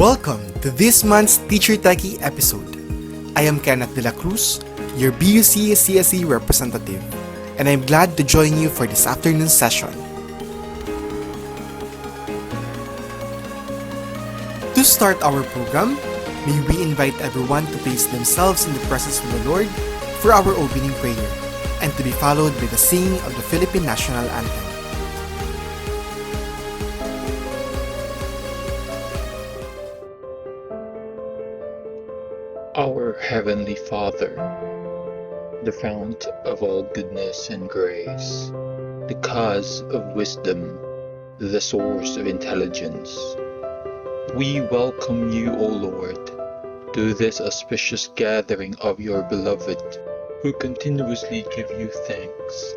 Welcome to this month's Teacher Techie episode. I am Kenneth de la Cruz, your BUCE-CSC representative, and I'm glad to join you for this afternoon's session. To start our program, may we invite everyone to place themselves in the presence of the Lord for our opening prayer, and to be followed by the singing of the Philippine National Anthem. Our Heavenly Father, the fount of all goodness and grace, the cause of wisdom, the source of intelligence, we welcome you, O Lord, to this auspicious gathering of your beloved, who continuously give you thanks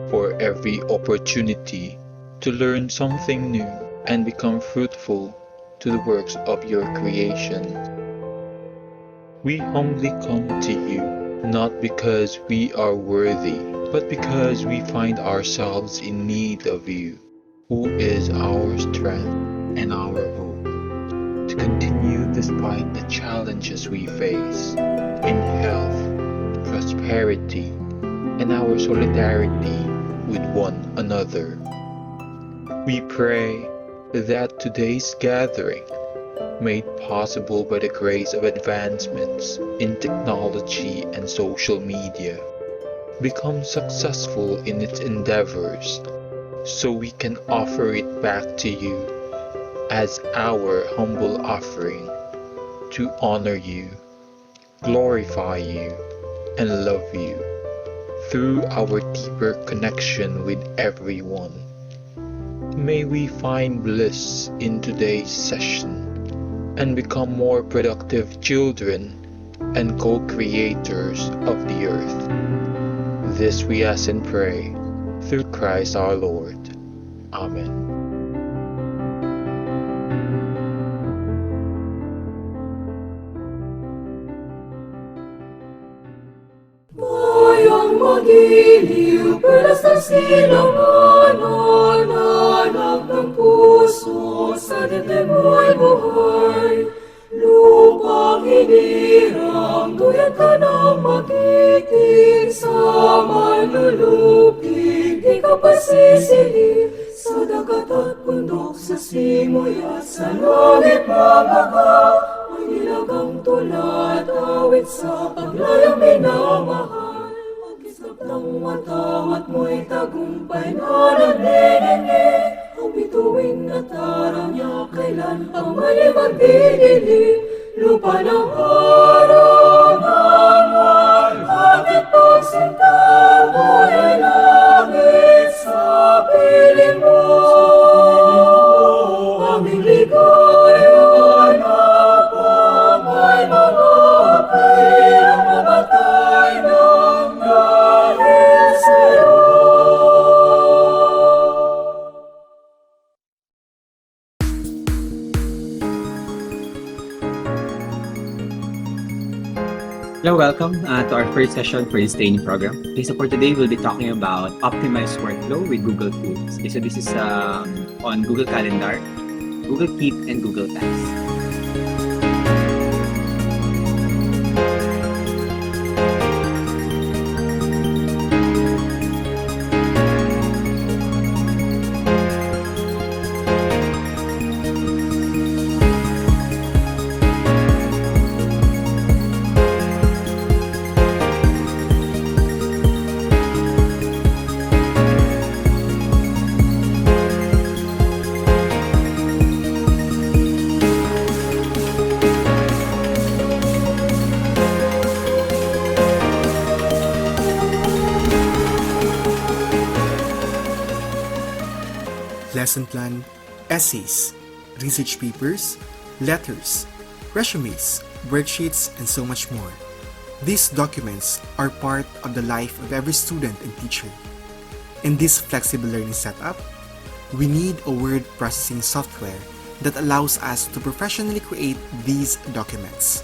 for every opportunity to learn something new and become fruitful to the works of your creation. We humbly come to you, not because we are worthy, but because we find ourselves in need of you, who is our strength and our hope, to continue despite the challenges we face in health, prosperity, and our solidarity with one another. We pray that today's gathering, made possible by the grace of advancements in technology and social media, become successful in its endeavors, so we can offer it back to you as our humble offering to honor you, glorify you, and love you through our deeper connection with everyone. May we find bliss in today's session and become more productive children and co-creators of the earth. This we ask and pray through Christ our Lord. Amen. Bayang magiliw, perlas ng silangan, nananag ng puso, sa dibdib mo'y buhay. Lupang hinirang, tuyad ka ng magiting, sa manlulupig, di ka pasisilip. Sa dagat at bundok, sa simoy at sa langit mabaga, may nilagang tulad, awit sa paglayang minamahal. Mag-isap ng matawat mo'y tagumpay na naniningig. Ang bituin at araw niya, kailan pang mali magdidilim. Lupa ng harangan, ating pagsinta mo'y langit sa piling mo. Aming ligaya na pamay mga pirang mamatay ng dahil sa'yo. Hello, welcome to our first session for this training program. Okay, so for today, we'll be talking about optimized workflow with Google Tools. Okay, so this is on Google Calendar, Google Keep, and Google Tasks. Lesson plan, essays, research papers, letters, resumes, worksheets, and so much more. These documents are part of the life of every student and teacher. In this flexible learning setup, we need a word processing software that allows us to professionally create these documents.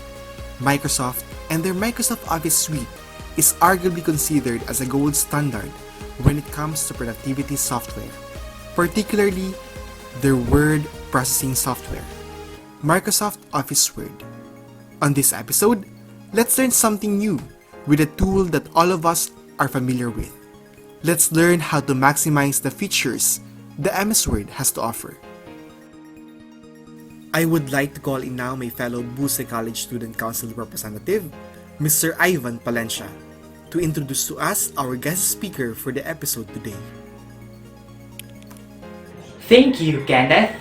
Microsoft and their Microsoft Office suite is arguably considered as a gold standard when it comes to productivity software, particularly their word processing software. Microsoft Office Word. On this episode, let's learn something new with a tool that all of us are familiar with. Let's learn how to maximize the features the MS Word has to offer. I would like to call in now my fellow BUCE College Student Council representative, Mr. 𝗲𝗏𝗀𝗀, to introduce to us our guest speaker for the episode today. Thank you, Kenneth.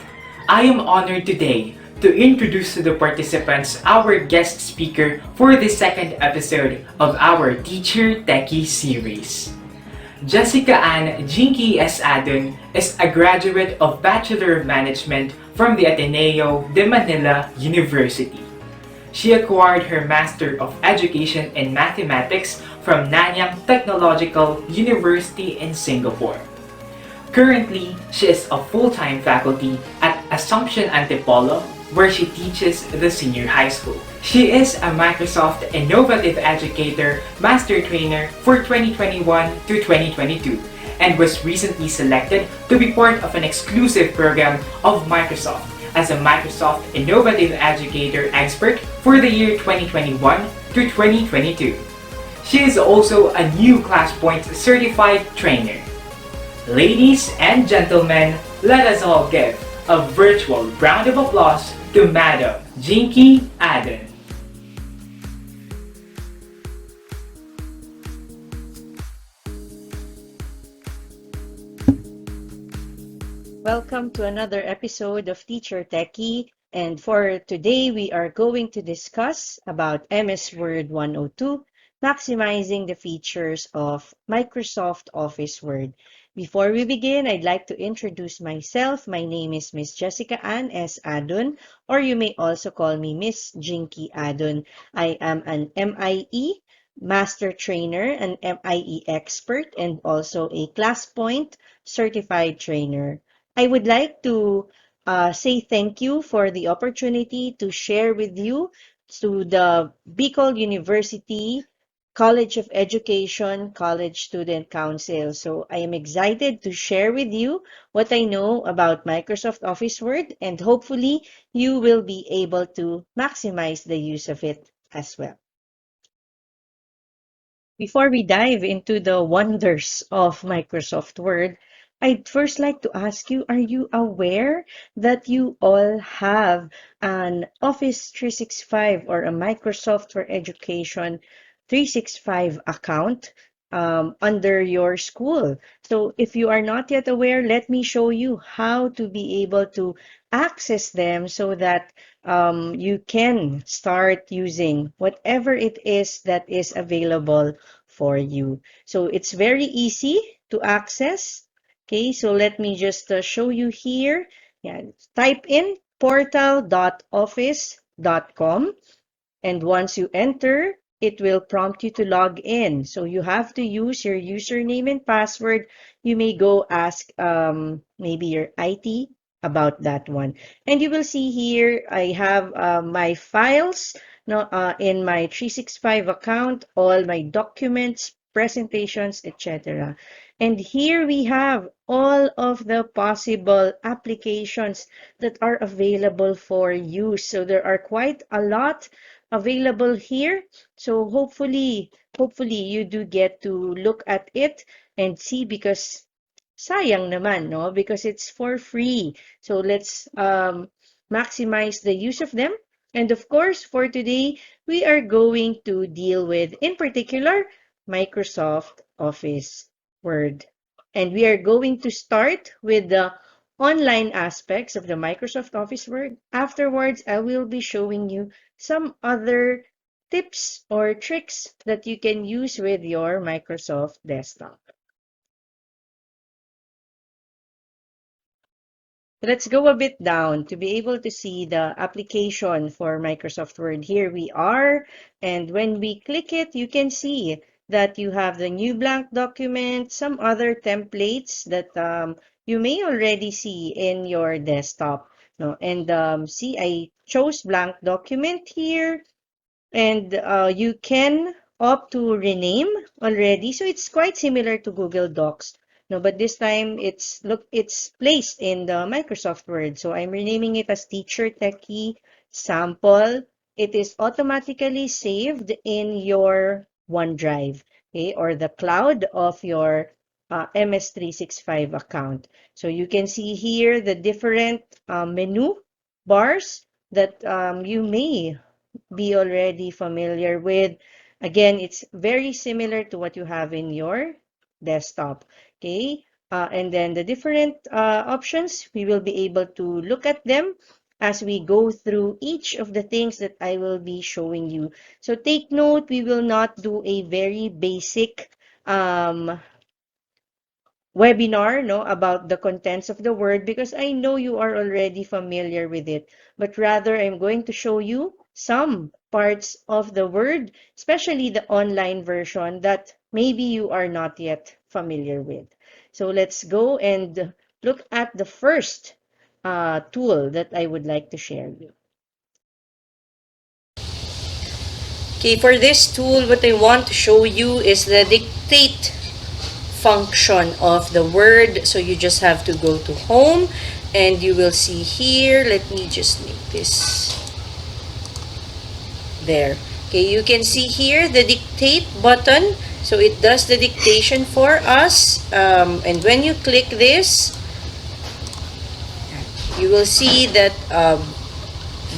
I am honored today to introduce to the participants our guest speaker for the second episode of our Teacher Techie series. 𝗃𝐿 𝐃-𝐃𝐚𝐲 is a graduate of Bachelor of Management from the Ateneo de Manila University. She acquired her Master of Education in Mathematics from Nanyang Technological University in Singapore. Currently, she is a full-time faculty at Assumption Antipolo, where she teaches the senior high school. She is a Microsoft Innovative Educator Master Trainer for 2021 to 2022 and was recently selected to be part of an exclusive program of Microsoft as a Microsoft Innovative Educator Expert for the year 2021 to 2022. She is also a new ClassPoint Certified Trainer. Ladies and gentlemen, let us all give a virtual round of applause to Madam 𝗃𝐿. Welcome to another episode of Teacher Techie, and for today we are going to discuss about MS Word 102, maximizing the features of Microsoft Office Word. Before we begin, I'd like to introduce myself. My name is Miss 𝗃𝐿, or you may also call me Miss 𝗃𝐿. I am an MIE Master Trainer, an MIE Expert, and also a ClassPoint Certified Trainer. I would like to say thank you for the opportunity to share with you to the BUCE University College of Education College Student Council. So I am excited to share with you what I know about Microsoft Office Word, and hopefully you will be able to maximize the use of it as well. Before we dive into the wonders of Microsoft Word, I'd first like to ask you, are you aware that you all have an Office 365 or a Microsoft for Education 365 account under your school? So if you are not yet aware, let me show you how to be able to access them so that you can start using whatever it is that is available for you. So it's very easy to access. Okay, so let me just show you here. Yeah, type in portal.office.com, and once you enter, it will prompt you to log in. So you have to use your username and password. You may go ask maybe your IT about that one. And you will see here, I have my files in my 365 account, all my documents, presentations, etc. And here we have all of the possible applications that are available for use. So there are quite a lot available here. So hopefully you do get to look at it and see, because sayang naman, no? Because it's for free. So let's maximize the use of them. And of course, for today, we are going to deal with, in particular, Microsoft Office Word. And we are going to start with the online aspects of the Microsoft Office Word. Afterwards, I will be showing you some other tips or tricks that you can use with your Microsoft desktop. Let's go a bit down to be able to see the application for Microsoft Word. Here we are, and when we click it, you can see that you have the new blank document, some other templates that you may already see in your desktop. No? And see, I chose blank document here, and you can opt to rename already. So it's quite similar to Google Docs. No, but this time it's placed in the Microsoft Word. So I'm renaming it as Teacher Techie Sample. It is automatically saved in your OneDrive, okay, or the cloud of your MS365 account. So you can see here the different menu bars that you may be already familiar with. Again, it's very similar to what you have in your desktop. Okay, and then the different options, we will be able to look at them as we go through each of the things that I will be showing you. So take note, we will not do a very basic webinar, no, about the contents of the word, because I know you are already familiar with it, but rather I'm going to show you some parts of the word, especially the online version that maybe you are not yet familiar with. So let's go and look at the first tool that I would like to share with you. Okay, for this tool, what I want to show you is the dictate function of the word. So you just have to go to home and you will see here, let me just make this there. Okay, you can see here the dictate button. So it does the dictation for us. And when you click this, you will see that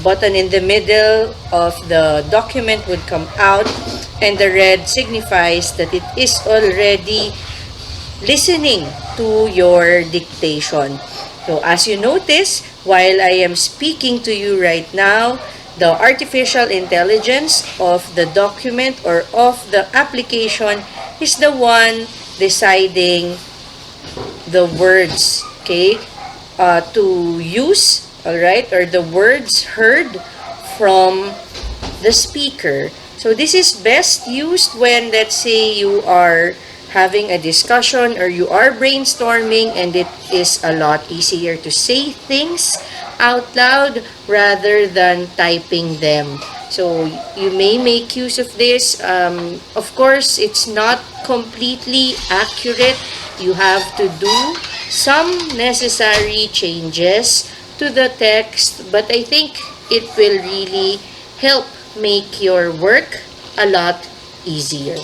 button in the middle of the document would come out, and the red signifies that it is already listening to your dictation. So as you notice, while I am speaking to you right now, the artificial intelligence of the document or of the application is the one deciding the words, okay, to use, all right, or the words heard from the speaker. So this is best used when, let's say, you are having a discussion or you are brainstorming, and it is a lot easier to say things out loud rather than typing them. So you may make use of this. Of course, it's not completely accurate. You have to do some necessary changes to the text, but I think it will really help make your work a lot easier.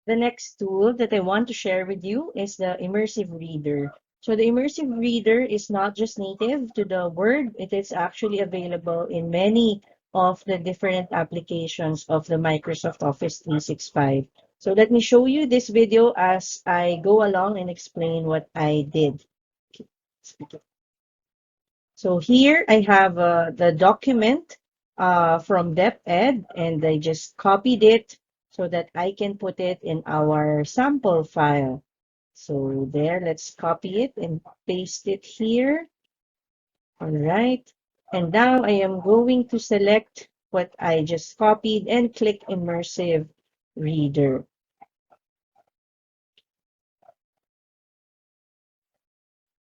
The next tool that I want to share with you is the immersive reader. So the immersive reader is not just native to the Word, it is actually available in many of the different applications of the Microsoft Office 365. So let me show you this video as I go along and explain what I did. So here I have the document from 𝗝𝗲𝘃, and I just copied it so that I can put it in our sample file. So there, let's copy it and paste it here. All right. And now I am going to select what I just copied and click Immersive Reader.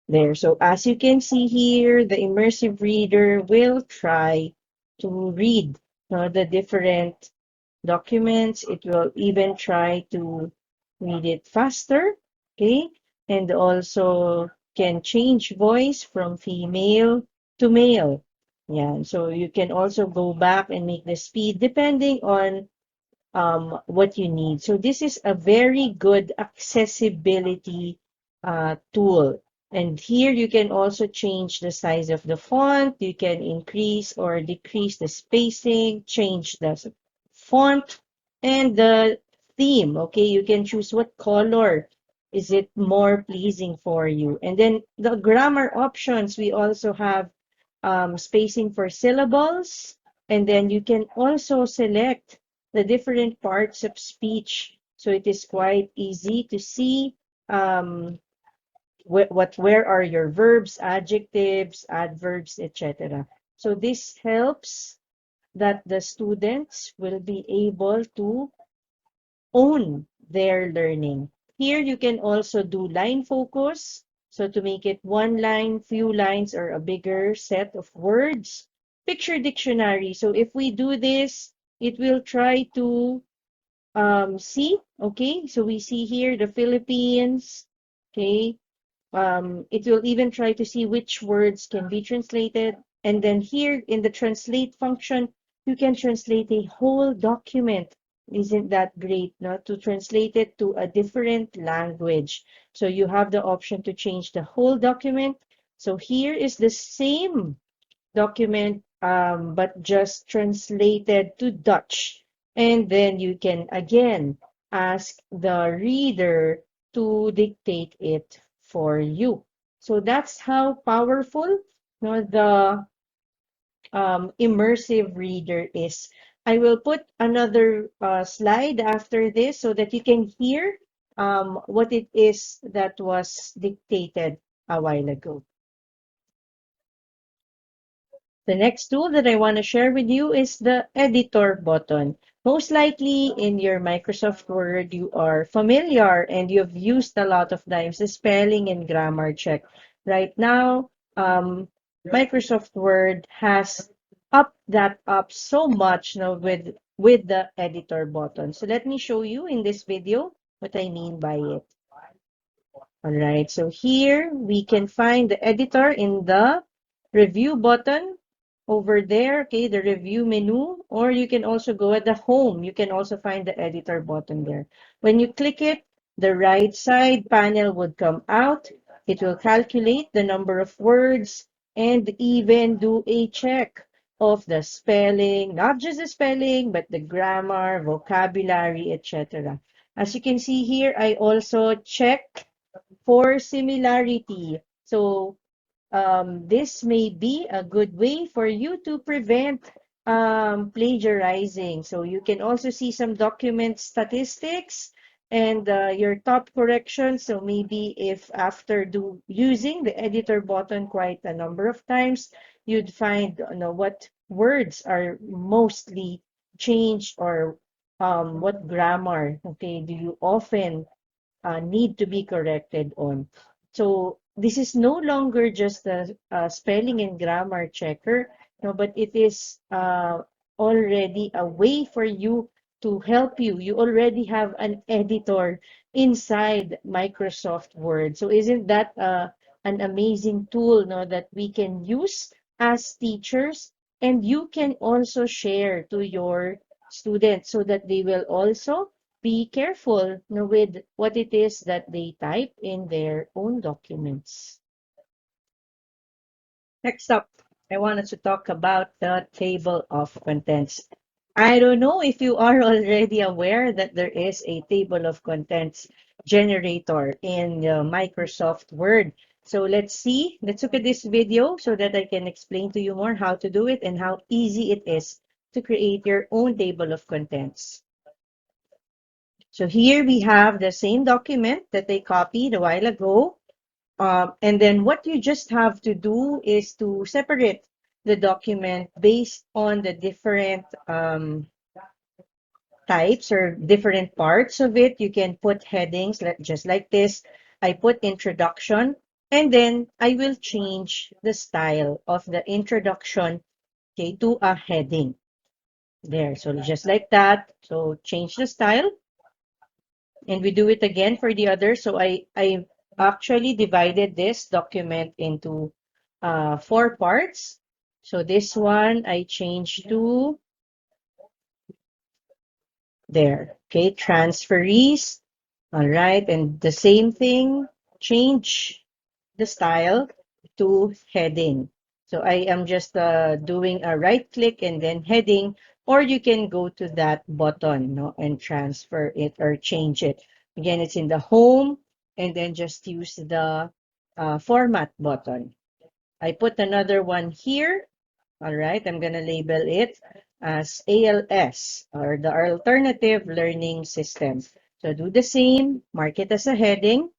There. So as you can see here, the immersive reader will try to read the different documents. It will even try to read it faster, okay? And also can change voice from female to male. Yeah, so you can also go back and make the speed depending on what you need. So this is a very good accessibility tool. And here you can also change the size of the font. You can increase or decrease the spacing, change the font and the theme. Okay, you can choose what color is it more pleasing for you. And then the grammar options, we also have spacing for syllables. And then you can also select the different parts of speech. So it is quite easy to see where are your verbs, adjectives, adverbs, etc. So this helps that the students will be able to own their learning. Here you can also do line focus. So to make it one line, few lines, or a bigger set of words. picture dictionary. So if we do this, it will try to see, okay? So we see here the Philippines, okay? It will even try to see which words can be translated. And then here in the translate function, you can translate a whole document. Isn't that great, no? To translate it to a different language. So you have the option to change the whole document. So here is the same document, but just translated to Dutch. And then you can again ask the reader to dictate it for you. So that's how powerful, no, the immersive reader is. I will put another slide after this so that you can hear what it is that was dictated a while ago. The next tool that I want to share with you is the editor button. Most likely in your Microsoft Word, you are familiar and you've used a lot of times the spelling and grammar check. Right now, Microsoft Word has upped that up so much now with the editor button. So let me show you in this video what I mean by it. All right, so here we can find the editor in the review button over there, okay, the review menu, or you can also go at the home. You can also find the editor button there. When you click it, the right side panel would come out. It will calculate the number of words and even do a check of the spelling, not just the spelling, but the grammar, vocabulary, etc. As you can see here, I also check for similarity. So this may be a good way for you to prevent plagiarizing. So you can also see some document statistics and your top corrections. So maybe if after using the editor button quite a number of times, you'd find what words are mostly changed or what grammar, okay, do you often need to be corrected on. So this is no longer just a spelling and grammar checker, no, but it is already a way for you to help you. You already have an editor inside Microsoft Word. So isn't that an amazing tool, no, that we can use as teachers, and you can also share to your students so that they will also be careful, with what it is that they type in their own documents. Next up, I wanted to talk about the table of contents. I don't know if you are already aware that there is a table of contents generator in Microsoft Word. So let's look at this video so that I can explain to you more how to do it and how easy it is to create your own table of contents. So here we have the same document that they copied a while ago. And then what you just have to do is to separate the document based on the different types or different parts of it. You can put headings just like this. I put introduction, and then I will change the style of the introduction, okay, to a heading. There, so just like that. So change the style. And we do it again for the other. So I actually divided this document into 4 parts. So this one I changed to there. Okay, transferees. All right, and the same thing, change the style to heading. So I am just doing a right click and then heading, or you can go to that button, no, and transfer it or change it. Again, it's in the home, and then just use the format button. I put another one here. All right, I'm going to label it as ALS, or the Alternative Learning System. So do the same, mark it as a heading.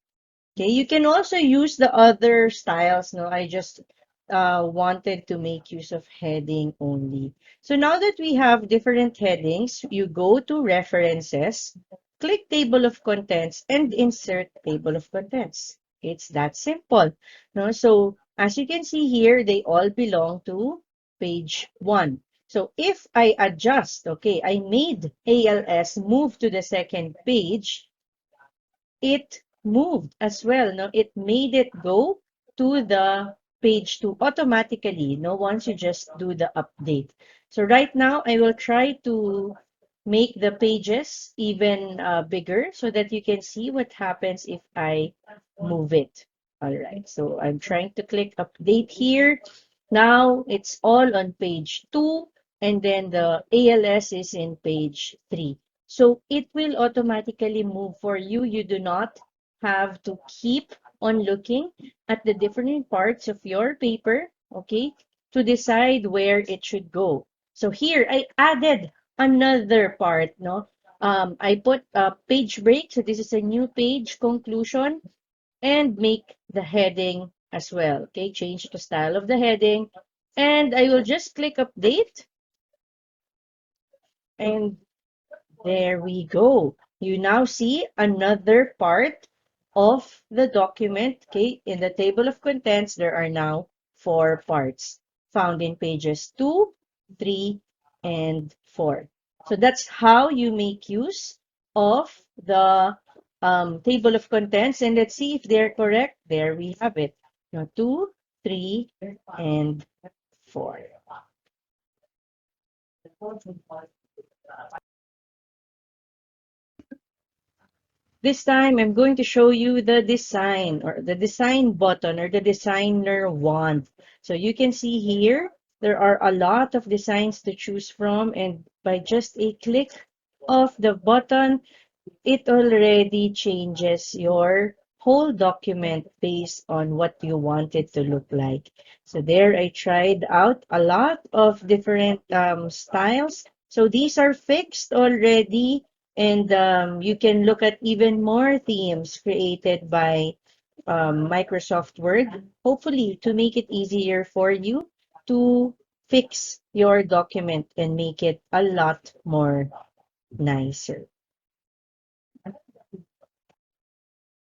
Okay, you can also use the other styles. No, I just wanted to make use of heading only. So now that we have different headings, you go to References, click Table of Contents, and insert Table of Contents. It's that simple. No, so as you can see here, they all belong to page 1. So if I adjust, okay, I made ALS move to the second page, it moved as well. No, it made it go to the page 2 automatically. No, once you just do the update. So right now, I will try to make the pages even bigger so that you can see what happens if I move it. All right, so I'm trying to click update here. Now it's all on page 2, and then the ALS is in page 3. So it will automatically move for you. You do not have to keep on looking at the different parts of your paper, okay, to decide where it should go. So here I added another part, no? I put a page break. So this is a new page conclusion, and make the heading as well. Okay, change the style of the heading. And I will just click update. And there we go. You now see another part of the document. Okay, in the table of contents, there are now 4 parts found in pages 2, 3, and 4. So that's how you make use of the table of contents. And let's see if they're correct. There we have it. Now, 2, 3, and 4. This time, I'm going to show you the design or the design button or the designer wand. So you can see here, there are a lot of designs to choose from, and by just a click of the button, it already changes your whole document based on what you want it to look like. So there I tried out a lot of different styles. So these are fixed already, and you can look at even more themes created by Microsoft Word, hopefully to make it easier for you to fix your document and make it a lot more nicer.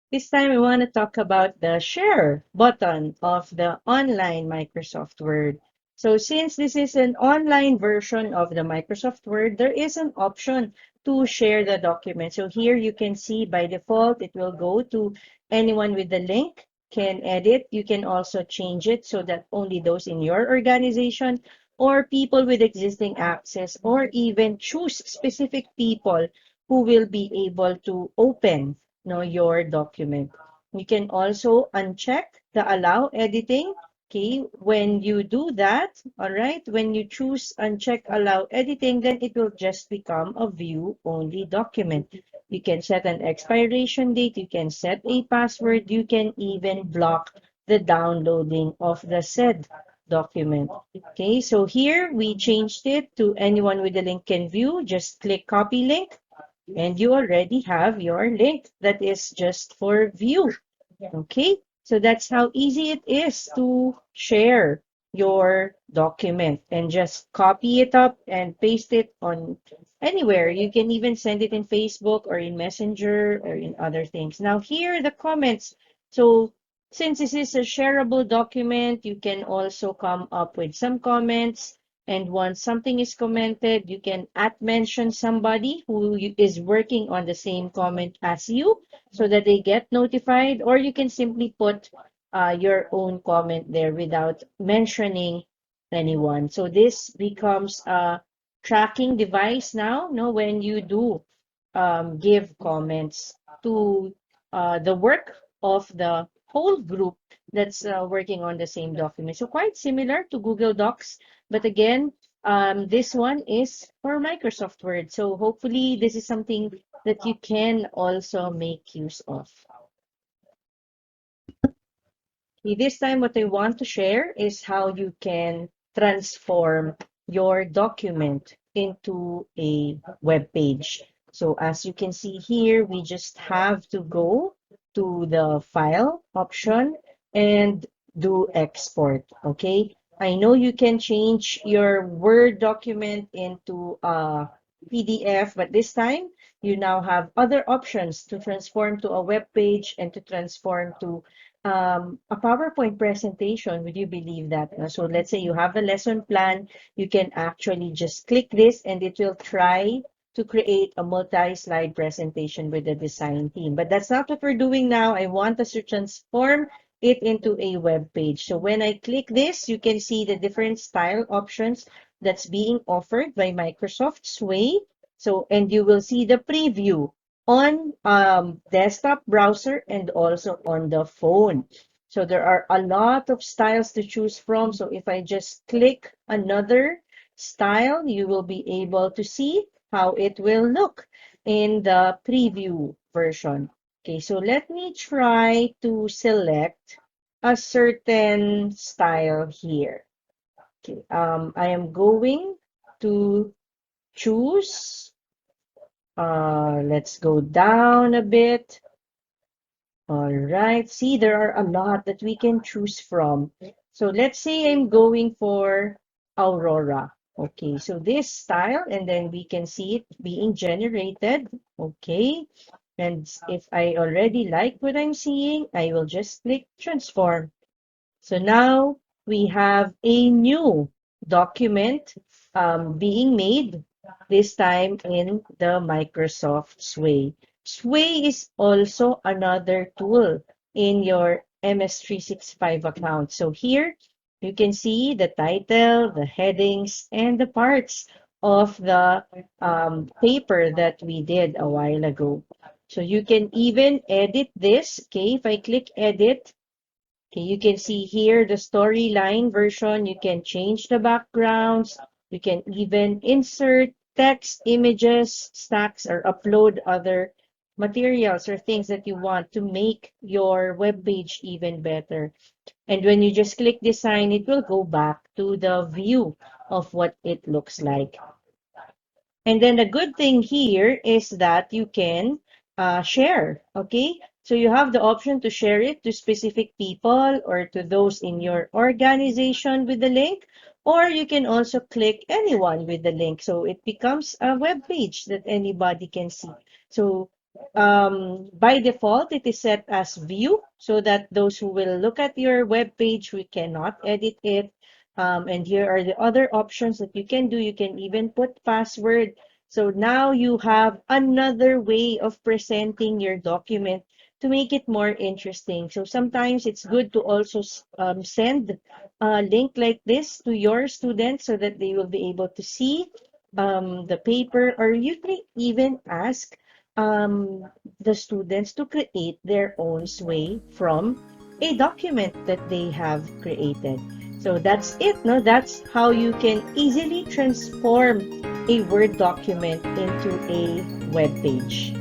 This time, we want to talk about the share button of the online Microsoft Word. So since this is an online version of the Microsoft Word, there is an option to share the document. So here you can see by default, it will go to anyone with the link can edit. You can also change it so that only those in your organization or people with existing access, or even choose specific people who will be able to open your document. You can also uncheck the allow editing. Okay, when you do that, all right, when you choose uncheck allow editing, then it will just become a view only document. You can set an expiration date, you can set a password, you can even block the downloading of the said document. Okay, so here we changed it to anyone with the link can view. Just click copy link, and you already have your link that is just for view. Okay, so that's how easy it is to share your document, and just copy it up and paste it on anywhere. You can even send it in Facebook or in Messenger or in other things. Now here are the comments. So since this is a shareable document, you can also come up with some comments. And once something is commented, you can mention somebody who is working on the same comment as you so that they get notified, or you can simply put your own comment there without mentioning anyone. So this becomes a tracking device now, no, when you do give comments to the work of the whole group that's working on the same document. So quite similar to Google Docs, but again, this one is for Microsoft Word. So hopefully this is something that you can also make use of. Okay, this time what I want to share is how you can transform your document into a web page. So as you can see here, we just have to go to the file option and do export. Okay, I know you can change your Word document into a PDF, but this time you now have other options to transform to a web page and to transform to a PowerPoint presentation, would you believe that? So let's say you have a lesson plan, you can actually just click this and it will try to create a multi-slide presentation with the design team. But that's not what we're doing now. I want us to transform it into a web page. So when I click this, you can see the different style options that's being offered by Microsoft Sway. So, and you will see the preview on desktop browser and also on the phone. So there are a lot of styles to choose from. So if I just click another style, you will be able to see how it will look in the preview version. Okay, so let me try to select a certain style here. Okay, I am going to choose, let's go down a bit. All right, see, there are a lot that we can choose from. So let's say I'm going for Aurora. Okay, so this style, and then we can see it being generated. Okay, and if I already like what I'm seeing, I will just click transform. So now we have a new document being made, this time in the Microsoft Sway. Sway is also another tool in your MS365 account. So here you can see the title, the headings, and the parts of the paper that we did a while ago. So you can even edit this. Okay, if I click edit, okay, you can see here the storyline version. You can change the backgrounds. You can even insert text, images, stacks, or upload other materials or things that you want to make your web page even better. And when you just click design, it will go back to the view of what it looks like. And then the good thing here is that you can share, okay? So you have the option to share it to specific people or to those in your organization with the link, or you can also click anyone with the link. So it becomes a web page that anybody can see. So by default, it is set as view so that those who will look at your web page, we cannot edit it. And here are the other options that you can do. You can even put password. So now you have another way of presenting your document to make it more interesting. So sometimes it's good to also send a link like this to your students so that they will be able to see the paper, or you can even ask the students to create their own sway from a document that they have created. So that's it, no? That's how you can easily transform a Word document into a web page.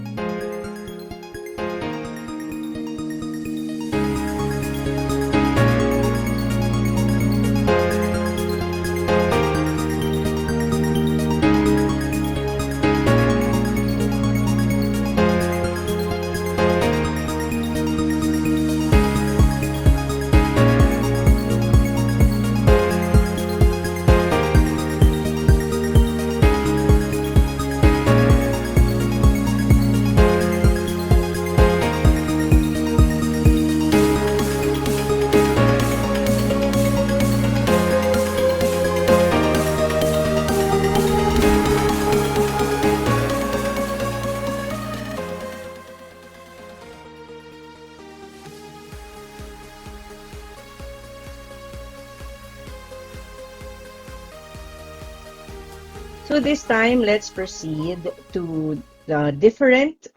So this time, let's proceed to the different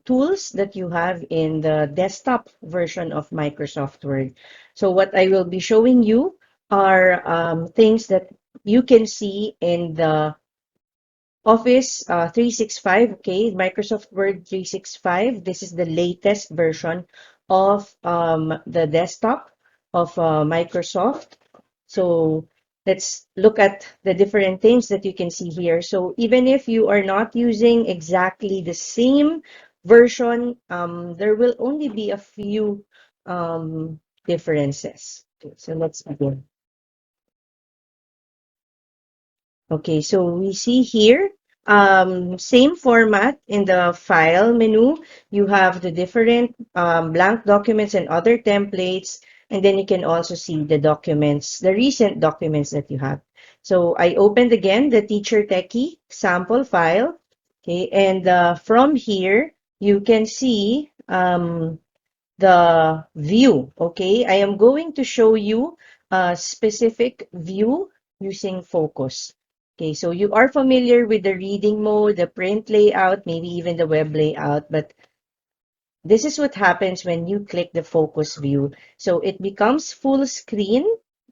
tools that you have in the desktop version of Microsoft Word. So what I will be showing you are things that you can see in the Office 365, okay, Microsoft Word 365. This is the latest version of the desktop of Microsoft. So let's look at the different things that you can see here. So even if you are not using exactly the same version, there will only be a few differences. Okay, so let's begin. Okay, so we see here Same format in the file menu. You have the different blank documents and other templates, and then you can also see the documents, the recent documents that you have. So I opened again the Teacher Techie sample file. Okay, and from here, you can see the view. Okay, I am going to show you a specific view using focus. Okay, so you are familiar with the reading mode, the print layout, maybe even the web layout, but this is what happens when you click the focus view. So it becomes full screen.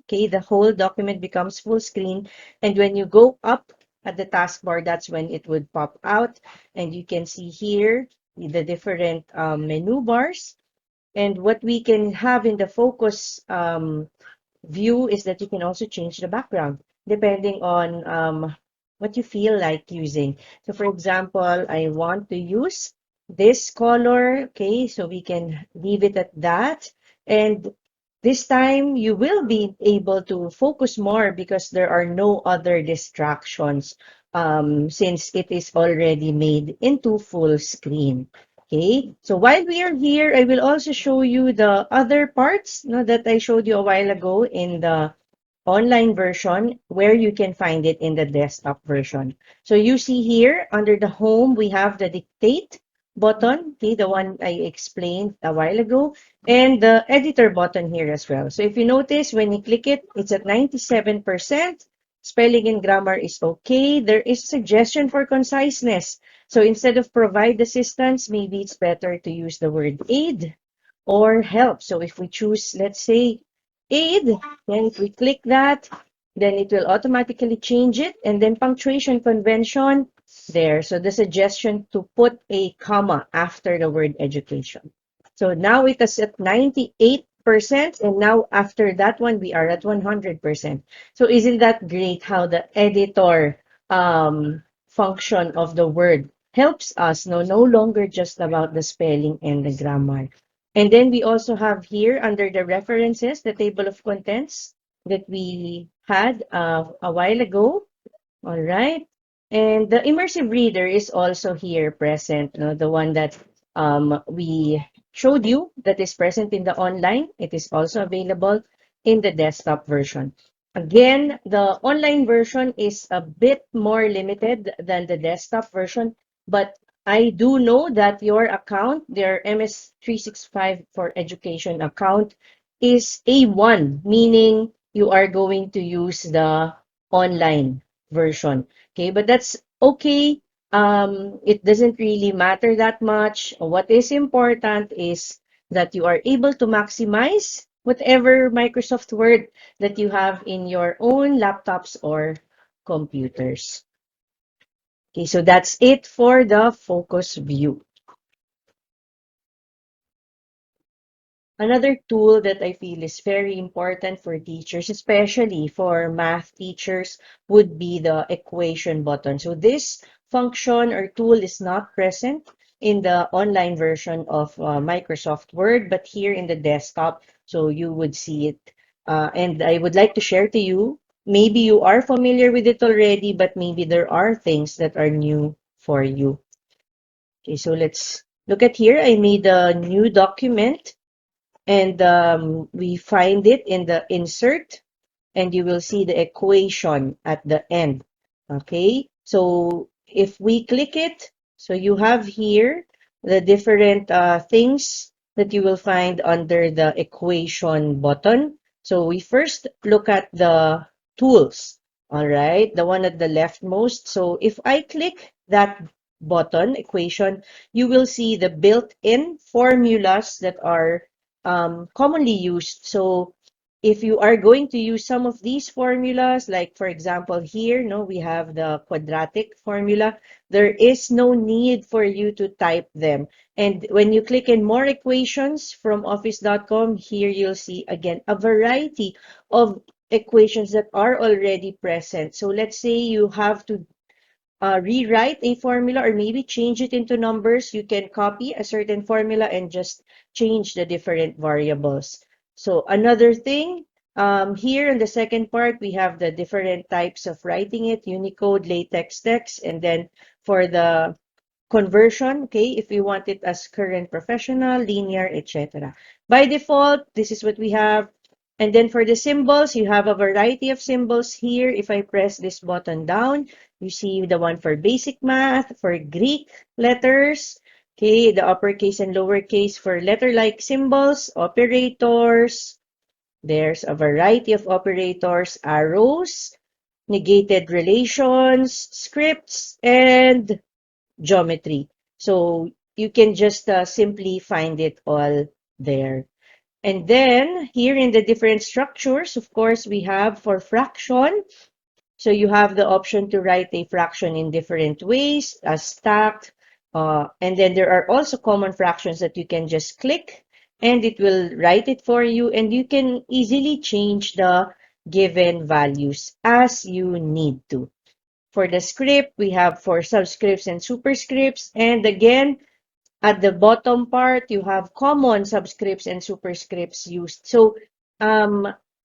Okay, the whole document becomes full screen. And when you go up at the taskbar, that's when it would pop out. And you can see here the different menu bars. And what we can have in the focus view is that you can also change the background depending on what you feel like using. So for example, I want to use this color, okay, so we can leave it at that. And this time you will be able to focus more because there are no other distractions since it is already made into full screen. Okay, so while we are here, I will also show you the other parts, no, that I showed you a while ago in the online version where you can find it in the desktop version. So you see here under the home, we have the dictate button, okay, the one I explained a while ago, and the editor button here as well. So if you notice, when you click it, it's at 97%. Spelling and grammar is okay. There is suggestion for conciseness. So instead of provide assistance, maybe it's better to use the word aid or help. So if we choose, let's say, aid, then if we click that, then it will automatically change it. And then punctuation convention there. So the suggestion to put a comma after the word education. So now it is at 98%, and now after that one, we are at 100%. So isn't that great how the editor function of the word helps us, no longer just about the spelling and the grammar. And then we also have here under the references, the table of contents that we had a while ago. All right. And the immersive reader is also here present, the one that we showed you that is present in the online. It is also available in the desktop version. Again, the online version is a bit more limited than the desktop version, but I do know that your account, their MS365 for Education account, is A1, meaning you are going to use the online version. Okay, but that's okay. It doesn't really matter that much. What is important is that you are able to maximize whatever Microsoft Word that you have in your own laptops or computers. Okay, so that's it for the focus view. Another tool that I feel is very important for teachers, especially for math teachers, would be the equation button. So this function or tool is not present in the online version of Microsoft Word, but here in the desktop, so you would see it. And I would like to share to you, maybe you are familiar with it already, but maybe there are things that are new for you. Okay, so let's look at here. I made a new document. And we find it in the insert, and you will see the equation at the end. Okay, so if we click it, so you have here the different things that you will find under the equation button. So we first look at the tools, all right, the one at the leftmost. So if I click that button, equation, you will see the built-in formulas that are commonly used. So if you are going to use some of these formulas, like for example here, no, we have the quadratic formula, there is no need for you to type them. And when you click in more equations from office.com, here you'll see again a variety of equations that are already present. So let's say you have to rewrite a formula or maybe change it into numbers. You can copy a certain formula and just change the different variables. So another thing, Here in the second part, we have the different types of writing it, Unicode, latex text, and then for the conversion, okay, if you want it as current professional, linear, etc. By default, this is what we have. And then for the symbols, you have a variety of symbols here. If I press this button down, you see the one for basic math, for Greek letters, okay, the uppercase and lowercase for letter-like symbols, operators. There's a variety of operators, arrows, negated relations, scripts, and geometry. So you can just simply find it all there. And then here in the different structures, of course, we have for fraction. So you have the option to write a fraction in different ways, as stacked. And then there are also common fractions that you can just click and it will write it for you. And you can easily change the given values as you need to. For the script, we have for subscripts and superscripts. And again, at the bottom part, you have common subscripts and superscripts used. So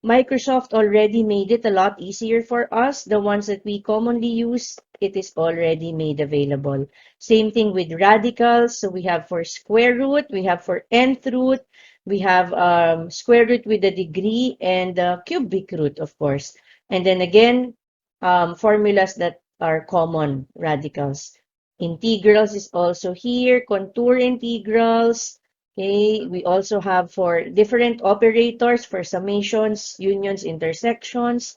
Microsoft already made it a lot easier for us. The ones that we commonly use, it is already made available. Same thing with radicals. So we have for square root, we have for nth root, we have square root with a degree and cubic root, of course. And then again, formulas that are common radicals. Integrals is also here, contour integrals. Okay, we also have for different operators for summations, unions, intersections,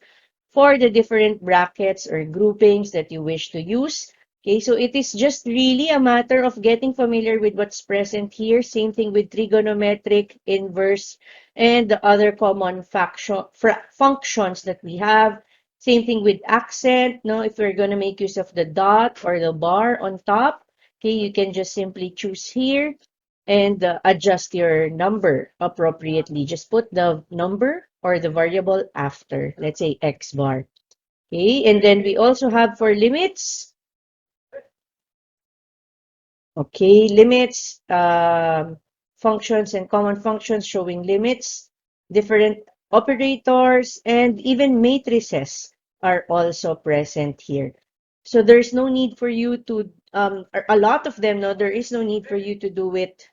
for the different brackets or groupings that you wish to use. Okay, so it is just really a matter of getting familiar with what's present here. Same thing with trigonometric, inverse, and the other common functions that we have. Same thing with accent. No, if we're going to make use of the dot or the bar on top, okay, you can just simply choose here and adjust your number appropriately. Just put the number or the variable after, let's say X bar. Okay, and then we also have for limits. Okay, limits, functions and common functions showing limits, different operators, and even matrices are also present here. So there's no need for you to, a lot of them, no, there is no need for you to do it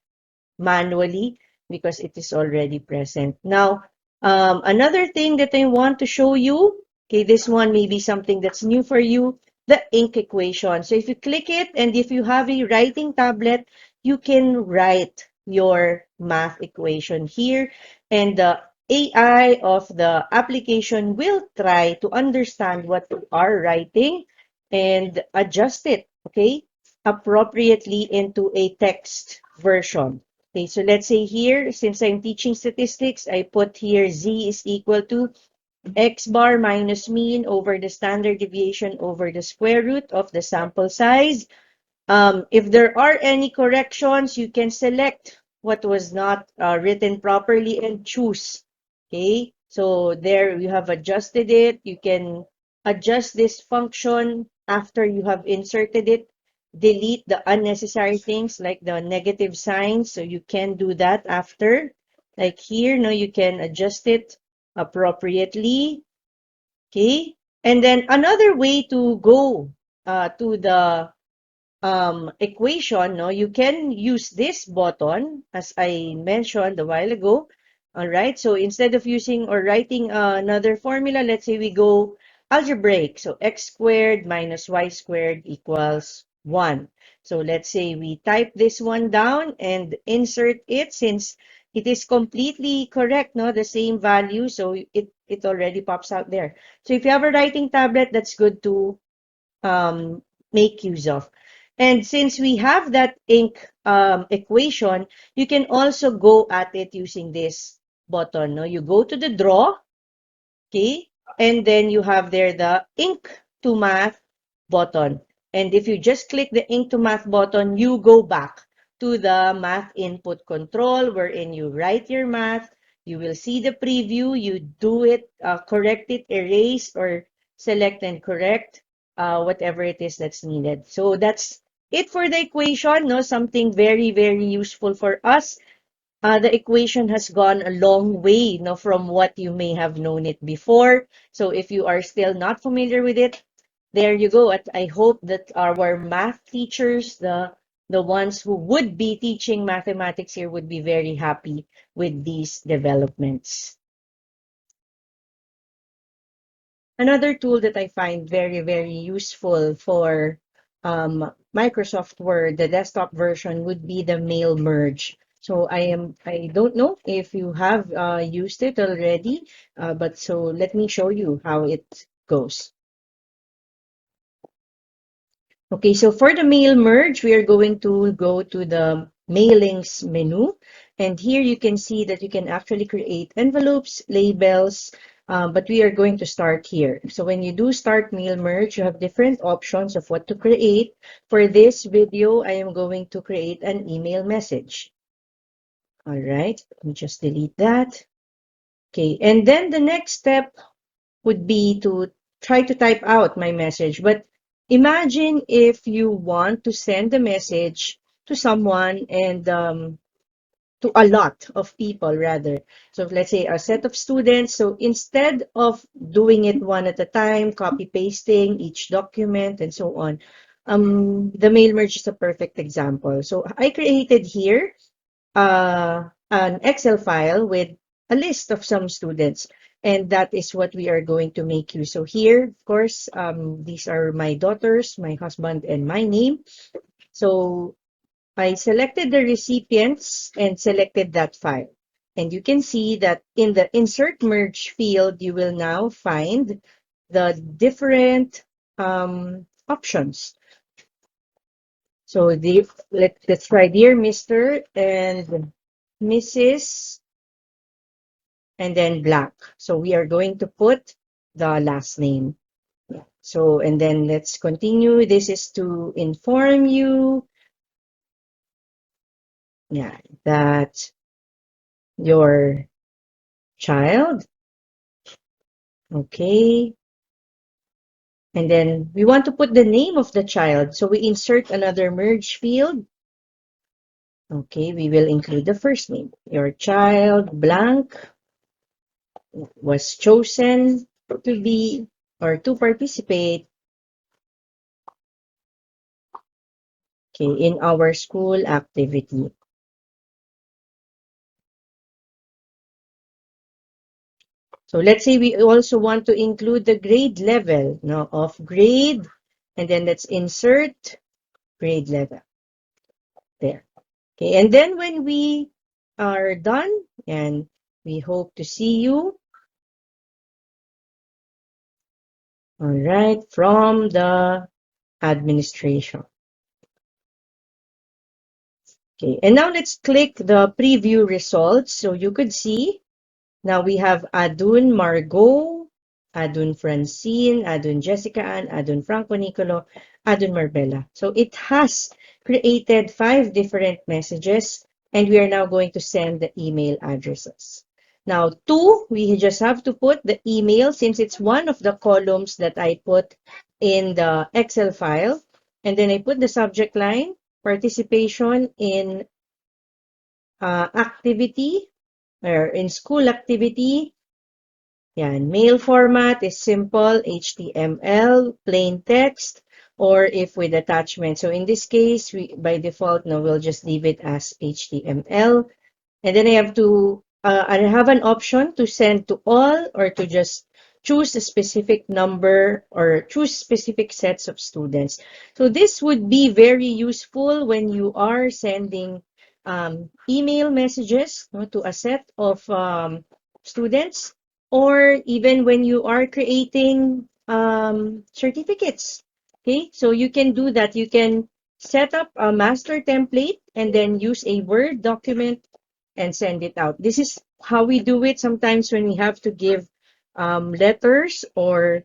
manually because it is already present. Now, another thing that I want to show you, okay, this one may be something that's new for you, the ink equation. So if you click it and if you have a writing tablet, you can write your math equation here and the AI of the application will try to understand what you are writing and adjust it, okay, appropriately into a text version. Okay, so let's say here, since I'm teaching statistics, I put here z is equal to x bar minus mean over the standard deviation over the square root of the sample size. If there are any corrections, you can select what was not written properly and choose. Okay, so there you have adjusted it. You can adjust this function after you have inserted it. Delete the unnecessary things like the negative signs. So you can do that after. Like here, no, you can adjust it appropriately. Okay, and then another way to go to the equation, no, you can use this button as I mentioned a while ago. All right, so instead of using or writing another formula, let's say we go algebraic. So x squared minus y squared equals 1. So let's say we type this one down and insert it since it is completely correct, no, the same value. So it already pops out there. So if you have a writing tablet, that's good to make use of. And since we have that ink equation, you can also go at it using this button. No? You go to the draw, okay? And then you have there the ink to math button. And if you just click the ink to math button, you go back to the math input control wherein you write your math. You will see the preview. You do it, correct it, erase, or select and correct whatever it is that's needed. So that's it for the equation. No, something very, very useful for us. the equation has gone a long way, no, from what you may have known it before. So if you are still not familiar with it, there you go. I hope that our math teachers, the ones who would be teaching mathematics here, would be very happy with these developments. Another tool that I find very, very useful for Microsoft Word, the desktop version, would be the mail merge. So I don't know if you have used it already, but so let me show you how it goes. Okay, so for the mail merge, we are going to go to the mailings menu. And here you can see that you can actually create envelopes, labels, but we are going to start here. So when you do start mail merge, you have different options of what to create. For this video, I am going to create an email message. All right, let me just delete that. Okay, and then the next step would be to try to type out my message. But imagine if you want to send a message to someone and to a lot of people rather. So let's say a set of students. So instead of doing it one at a time, copy pasting each document and so on, the mail merge is a perfect example. So I created here an Excel file with a list of some students. And that is what we are going to make use. So here, of course, these are my daughters, my husband, and my name. So I selected the recipients and selected that file. And you can see that in the Insert Merge field, you will now find the different options. So let's try Dear Mr. and Mrs. and then blank. So we are going to put the last name. So, and then let's continue. This is to inform you, that your child, okay. And then we want to put the name of the child. So we insert another merge field. Okay, we will include the first name. Your child, blank, was chosen to be or to participate, okay, in our school activity. So let's say we also want to include the grade level, no, of grade, and then let's insert grade level there. Okay, and then when we are done, and we hope to see you, all right, from the administration. Okay, and now let's click the preview results. So you could see now we have Adun Margot, Adun Francine, Adun Jessica Ann, Adun Franco Nicolo, Adun Marbella. So it has created 5 different messages, and we are now going to send the email addresses. Now, 2, we just have to put the email since it's one of the columns that I put in the Excel file. And then I put the subject line, participation in activity, or in school activity. Yan, mail format is simple, HTML, plain text, or if with attachment. So in this case, by default, no, we'll just leave it as HTML. And then I have an option to send to all or to just choose a specific number or choose specific sets of students. So this would be very useful when you are sending email messages, no, to a set of students, or even when you are creating certificates. Okay, so you can do that. You can set up a master template and then use a Word document and send it out. This is how we do it sometimes when we have to give letters, or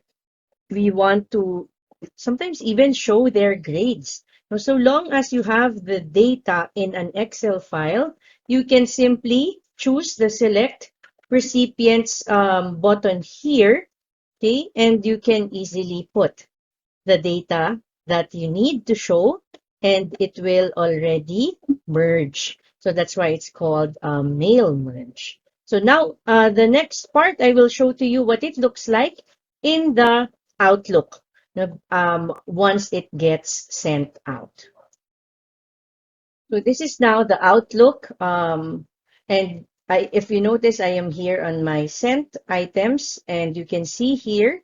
we want to sometimes even show their grades. Now, so long as you have the data in an Excel file, you can simply choose the select recipients button here, okay, and you can easily put the data that you need to show, and it will already merge. So that's why it's called mail merge. So now the next part, I will show to you what it looks like in the Outlook once it gets sent out. So this is now the Outlook. And if you notice, I am here on my sent items, and you can see here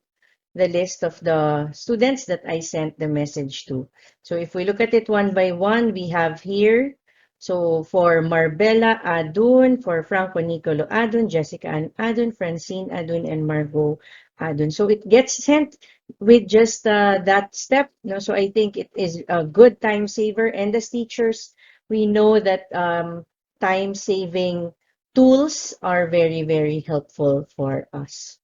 the list of the students that I sent the message to. So if we look at it one by one, we have here, so for Marbella Adun, for Franco Nicolo Adun, Jessica Ann Adun, Francine Adun, and Margot Adun. So it gets sent with just that step. So I think it is a good time saver. And as teachers, we know that time saving tools are very, very helpful for us.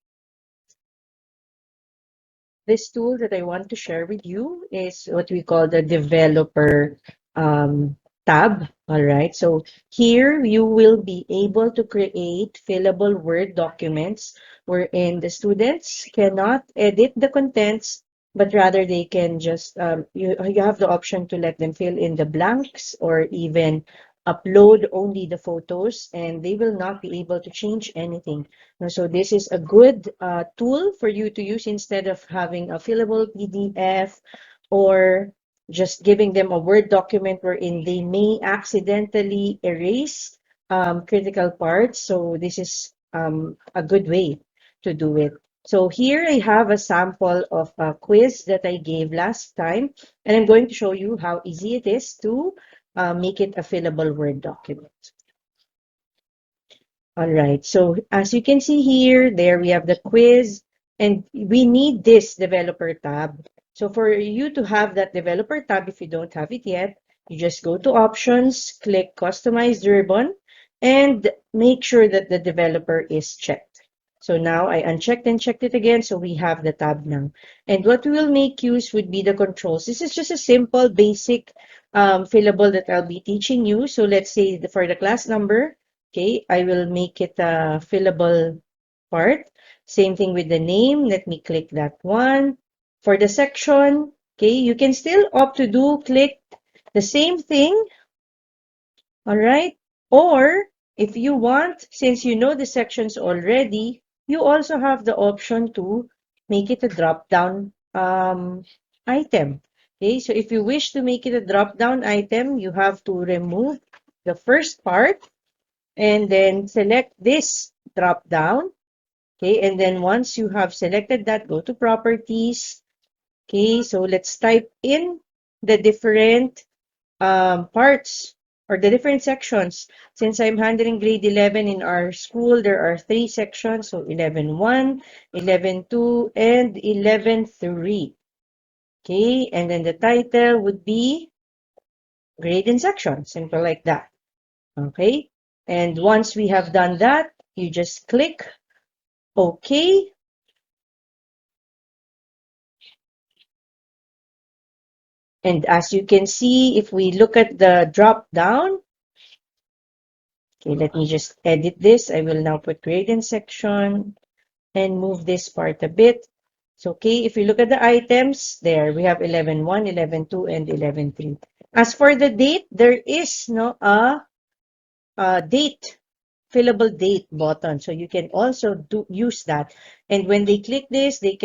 This tool that I want to share with you is what we call the developer tab. All right. So here you will be able to create fillable Word documents wherein the students cannot edit the contents, but rather they can just, you have the option to let them fill in the blanks or even upload only the photos, and they will not be able to change anything. So this is a good tool for you to use instead of having a fillable PDF or just giving them a Word document wherein they may accidentally erase critical parts. So this is a good way to do it. So here I have a sample of a quiz that I gave last time, and I'm going to show you how easy it is to make it a fillable Word document. All right, so as you can see here, there we have the quiz, and we need this developer tab. So for you to have that developer tab, if you don't have it yet, you just go to options, click customize ribbon, and make sure that the developer is checked. So now I unchecked and checked it again, so we have the tab now. And what we will make use would be the controls. This is just a simple, basic fillable that I'll be teaching you. So let's say for the class number, okay, I will make it a fillable part. Same thing with the name. Let me click that one. For the section, okay, you can still opt to click the same thing. All right. Or if you want, since you know the sections already, you also have the option to make it a drop-down item. Okay, so if you wish to make it a drop-down item, you have to remove the first part and then select this drop down. Okay, and then once you have selected that, go to properties. Okay, so let's type in the different parts or the different sections. Since I'm handling grade 11 in our school, there are 3 sections. So 11.1, 11.2, and 11.3. Okay, and then the title would be grade and section, simple like that. Okay, and once we have done that, you just click OK. And as you can see, if we look at the drop down, okay, let me just edit this. I will now put grade and section and move this part a bit. So, okay, if you look at the items, there we have 11.1, 11.2, and 11.3. As for the date, there is no date, fillable date button. So you can also use that. And when they click this, they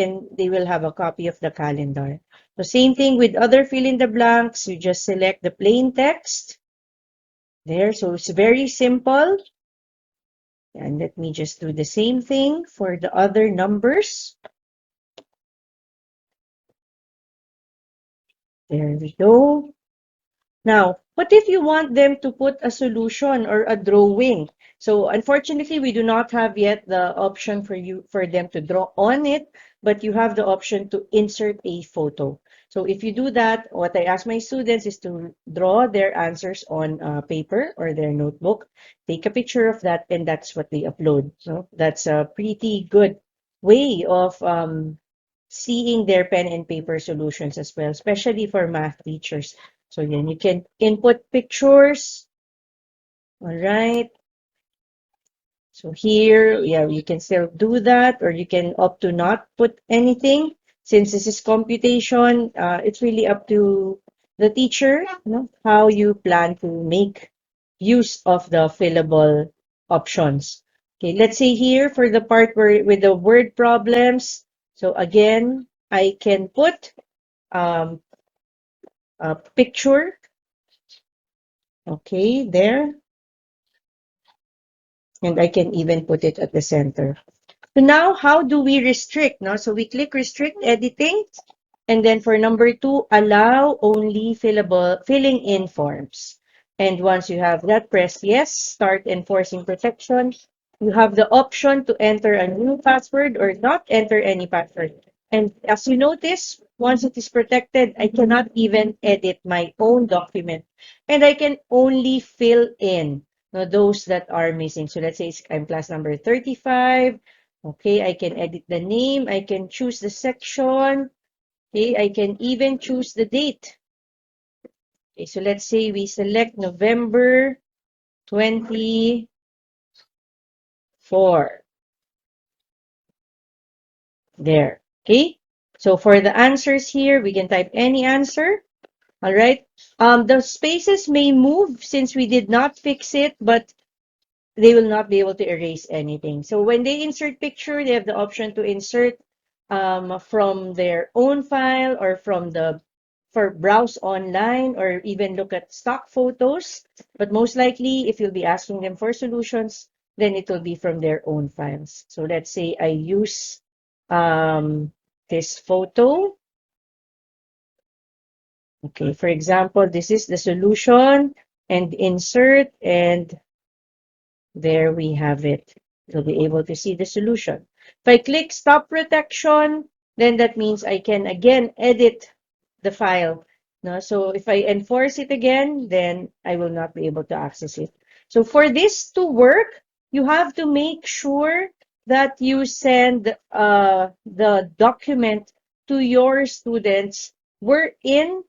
will have a copy of the calendar. So same thing with other fill in the blanks. You just select the plain text there. So it's very simple. And let me just do the same thing for the other numbers. There we go. Now, what if you want them to put a solution or a drawing? So unfortunately, we do not have yet the option for them to draw on it, but you have the option to insert a photo. So if you do that, what I ask my students is to draw their answers on paper or their notebook, take a picture of that, and that's what they upload. So that's a pretty good way of seeing their pen and paper solutions as well, especially for math teachers. So then you can input pictures. All right. So here, yeah, you can still do that, or you can opt to not put anything. Since this is computation, it's really up to the teacher, how you plan to make use of the fillable options. Okay, let's say here for the part where with the word problems. So again, I can put a picture. Okay, there. And I can even put it at the center. So now, how do we restrict? No? So we click restrict editing. And then for number 2, allow only filling in forms. And once you have that, press yes, start enforcing protection. You have the option to enter a new password or not enter any password. And as you notice, once it is protected, I cannot even edit my own document. And I can only fill in those that are missing. So let's say I'm class number 35. Okay, I can edit the name. I can choose the section. Okay, I can even choose the date. Okay, so let's say we select November 24. There. Okay, so for the answers here, we can type any answer. All right. The spaces may move since we did not fix it, but they will not be able to erase anything. So when they insert picture, they have the option to insert from their own file or for browse online or even look at stock photos. But most likely, if you'll be asking them for solutions, then it will be from their own files. So let's say I use this photo. Okay, for example, this is the solution and insert, and there we have it. You'll be able to see the solution. If I click stop protection, then that means I can again edit the file. No? So if I enforce it again, then I will not be able to access it. So for this to work, you have to make sure that you send the document to your students wherein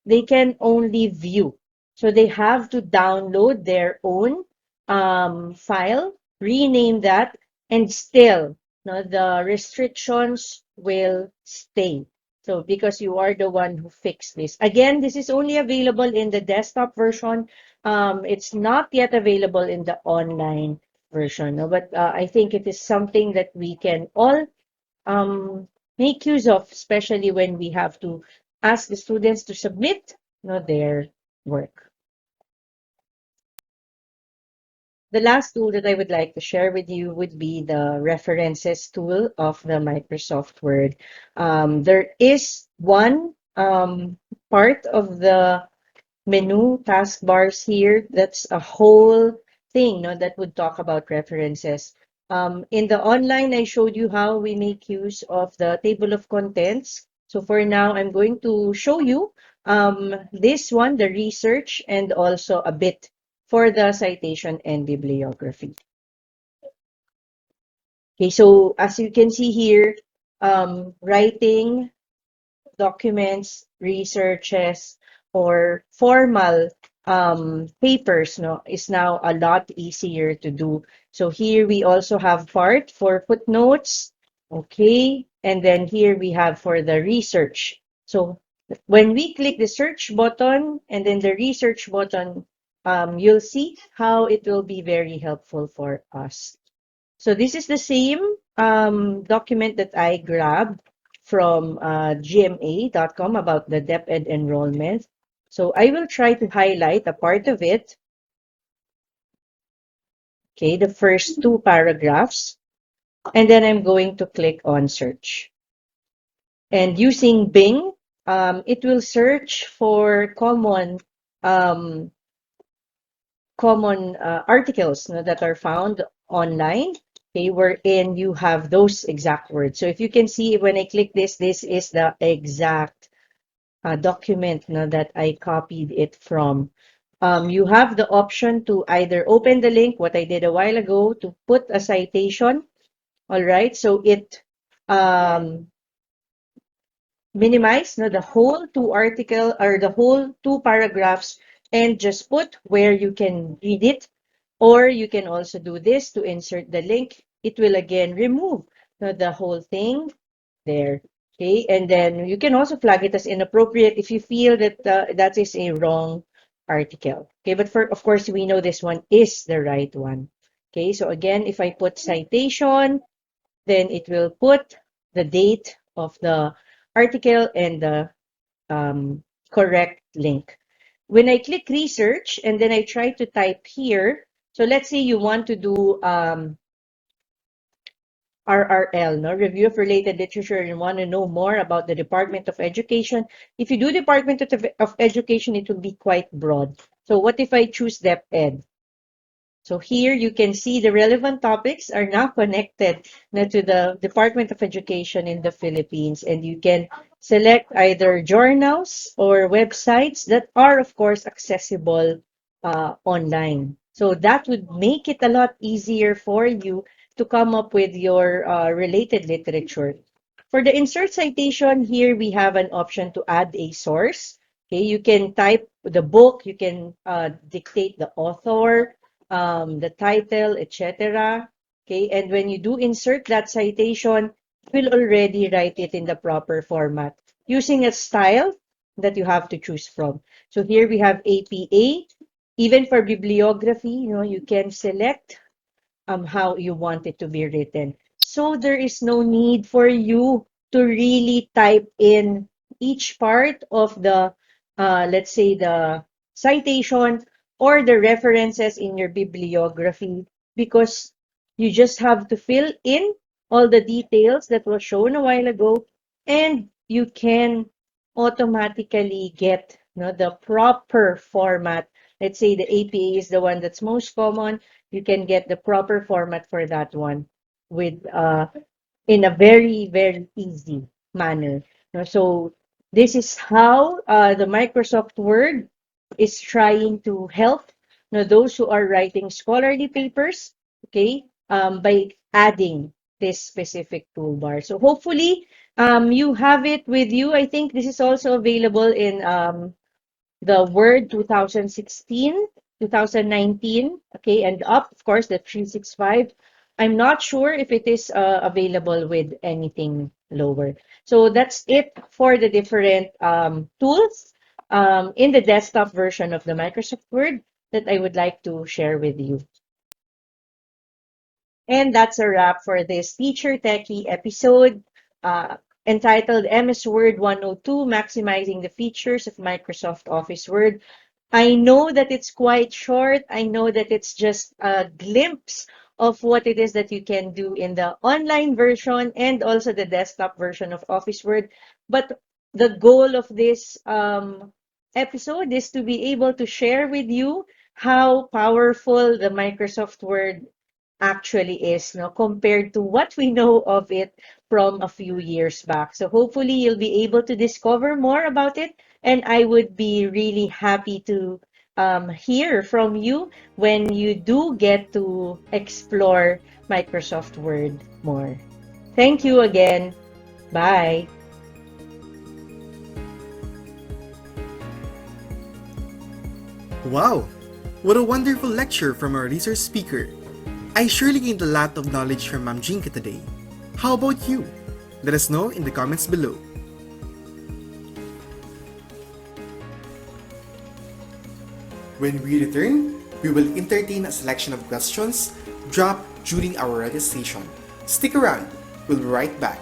they can only view. So they have to download their own file, rename that, and still the restrictions will stay. So because you are the one who fixed this. Again, this is only available in the desktop version. It's not yet available in the online version. No? But I think it is something that we can all make use of, especially when we have to ask the students to submit their work. The last tool that I would like to share with you would be the references tool of the Microsoft Word. There is one part of the menu taskbars here that's a whole thing that would talk about references. In the online, I showed you how we make use of the table of contents. So for now, I'm going to show you this one, the research, and also a bit for the citation and bibliography. Okay, so as you can see here, writing documents, researches, or formal papers is now a lot easier to do. So here we also have part for footnotes, okay, and then here we have for the research. So when we click the search button and then the research button, you'll see how it will be very helpful for us. So this is the same document that I grabbed from gma.com about the DepEd enrollment. So I will try to highlight a part of it. Okay, the first 2 paragraphs. And then I'm going to click on search. And using Bing, it will search for common articles that are found online. Okay, wherein you have those exact words. So if you can see when I click this is the exact document that I copied it from. You have the option to either open the link, what I did a while ago, to put a citation. All right, so it minimize the whole 2 article or the whole 2 paragraphs and just put where you can read it. Or you can also do this to insert the link. It will again remove the whole thing there. Okay, and then you can also flag it as inappropriate if you feel that that is a wrong article. Okay, but of course, we know this one is the right one. Okay, so again, if I put citation, then it will put the date of the article and the correct link. When I click research and then I try to type here, so let's say you want to do RRL, no? Review of Related Literature, and want to know more about the Department of Education. If you do Department of Education, it will be quite broad. So what if I choose DepEd? So here you can see the relevant topics are now connected to the Department of Education in the Philippines, and you can select either journals or websites that are, of course, accessible online. So that would make it a lot easier for you to come up with your related literature. For the insert citation, here we have an option to add a source. Okay, you can type the book, you can dictate the author, the title, etc. Okay, and when you do insert that citation, it will already write it in the proper format using a style that you have to choose from. So here we have APA. Even for bibliography, you can select how you want it to be written. So there is no need for you to really type in each part of the, let's say, the citation or the references in your bibliography, because you just have to fill in all the details that was shown a while ago, and you can automatically get the proper format. Let's say the APA is the one that's most common. You can get the proper format for that one with in a very, very easy manner. So this is how the Microsoft Word is trying to help those who are writing scholarly papers, okay, by adding this specific toolbar. So hopefully you have it with you. I think this is also available in the Word 2016, 2019, okay, and up, of course, the 365. I'm not sure if it is available with anything lower. So that's it for the different tools in the desktop version of the Microsoft Word that I would like to share with you. And that's a wrap for this Teacher Techie episode entitled MS Word 102, Maximizing the Features of Microsoft Office Word. I know that it's quite short. I know that it's just a glimpse of what it is that you can do in the online version and also the desktop version of Office Word. But the goal of this episode is to be able to share with you how powerful the Microsoft Word actually is, compared to what we know of it from a few years back. So hopefully you'll be able to discover more about it, and I would be really happy to hear from you when you do get to explore Microsoft Word more. Thank you again. Bye. Wow! What a wonderful lecture from our research speaker. I surely gained a lot of knowledge from Ma'am Jinka today. How about you? Let us know in the comments below. When we return, we will entertain a selection of questions dropped during our registration. Stick around, we'll be right back.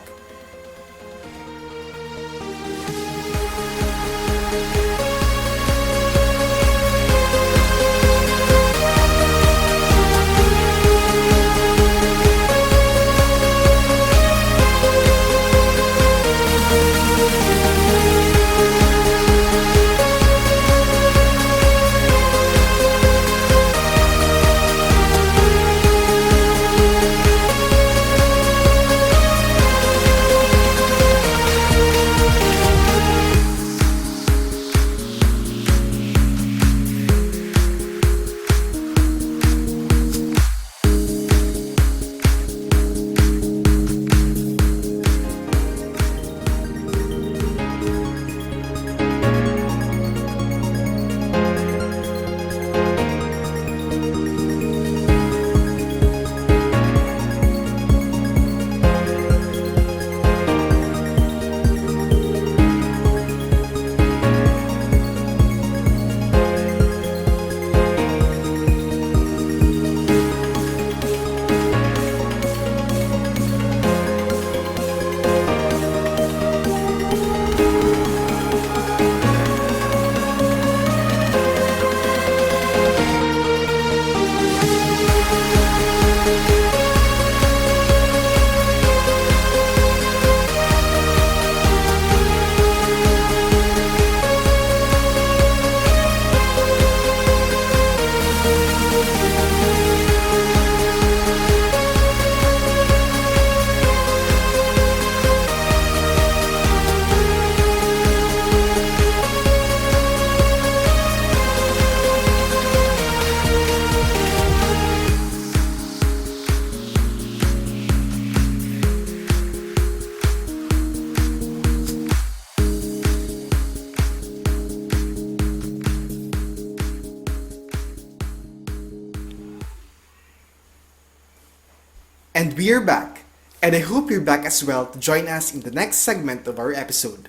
And we are back, and I hope you're back as well to join us in the next segment of our episode.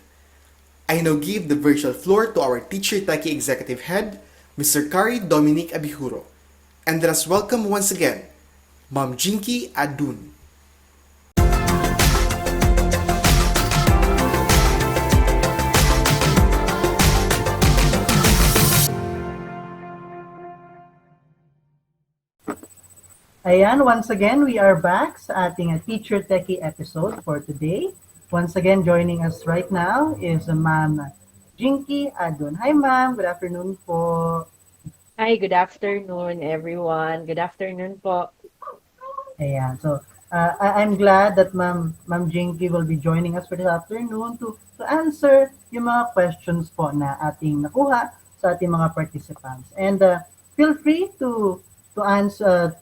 I now give the virtual floor to our Teacher Techie Executive Head, Mr. CARY Dominic Abihuro. And let us welcome once again, Ma'am Jinky Adun. Ayan, once again, we are back sa ating Teacher Techie episode for today. Once again, joining us right now is Ma'am Jinky Adun. Hi, Ma'am. Good afternoon po. Hi, good afternoon, everyone. Good afternoon po. Ayan, so I'm glad that Ma'am Jinky will be joining us for this afternoon to answer yung mga questions po na ating nakuha sa ating mga participants. And feel free to answer,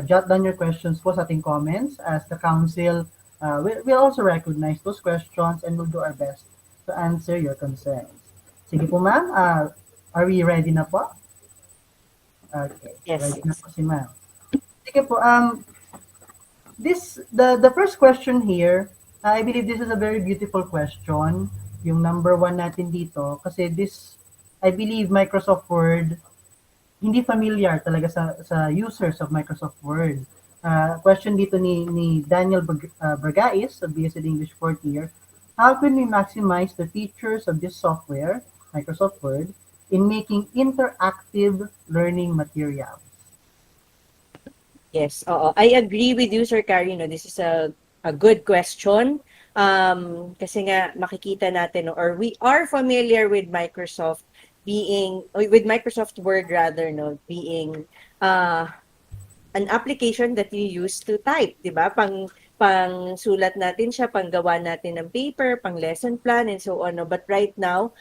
jot down your questions po sa ating comments as the council we'll also recognize those questions and we'll do our best to answer your concerns. Sige po, ma'am. Are we ready na po? Okay. Yes. Ready na po si ma'am. Sige po. The first question here, I believe this is a very beautiful question. Yung number 1 natin dito kasi this, I believe Microsoft Word hindi familiar talaga sa users of Microsoft Word. Question dito ni Daniel Bergais of BSed English 4th year. How can we maximize the features of this software, Microsoft Word, in making interactive learning materials? Yes, I agree with you, Sir CARY. No, this is a good question. Kasi nga makikita natin, or we are familiar with Microsoft Word rather, no, being an application that you use to type, di ba? Pang sulat natin siya, pang gawa natin ng paper, pang lesson plan, and so on. No? But right now,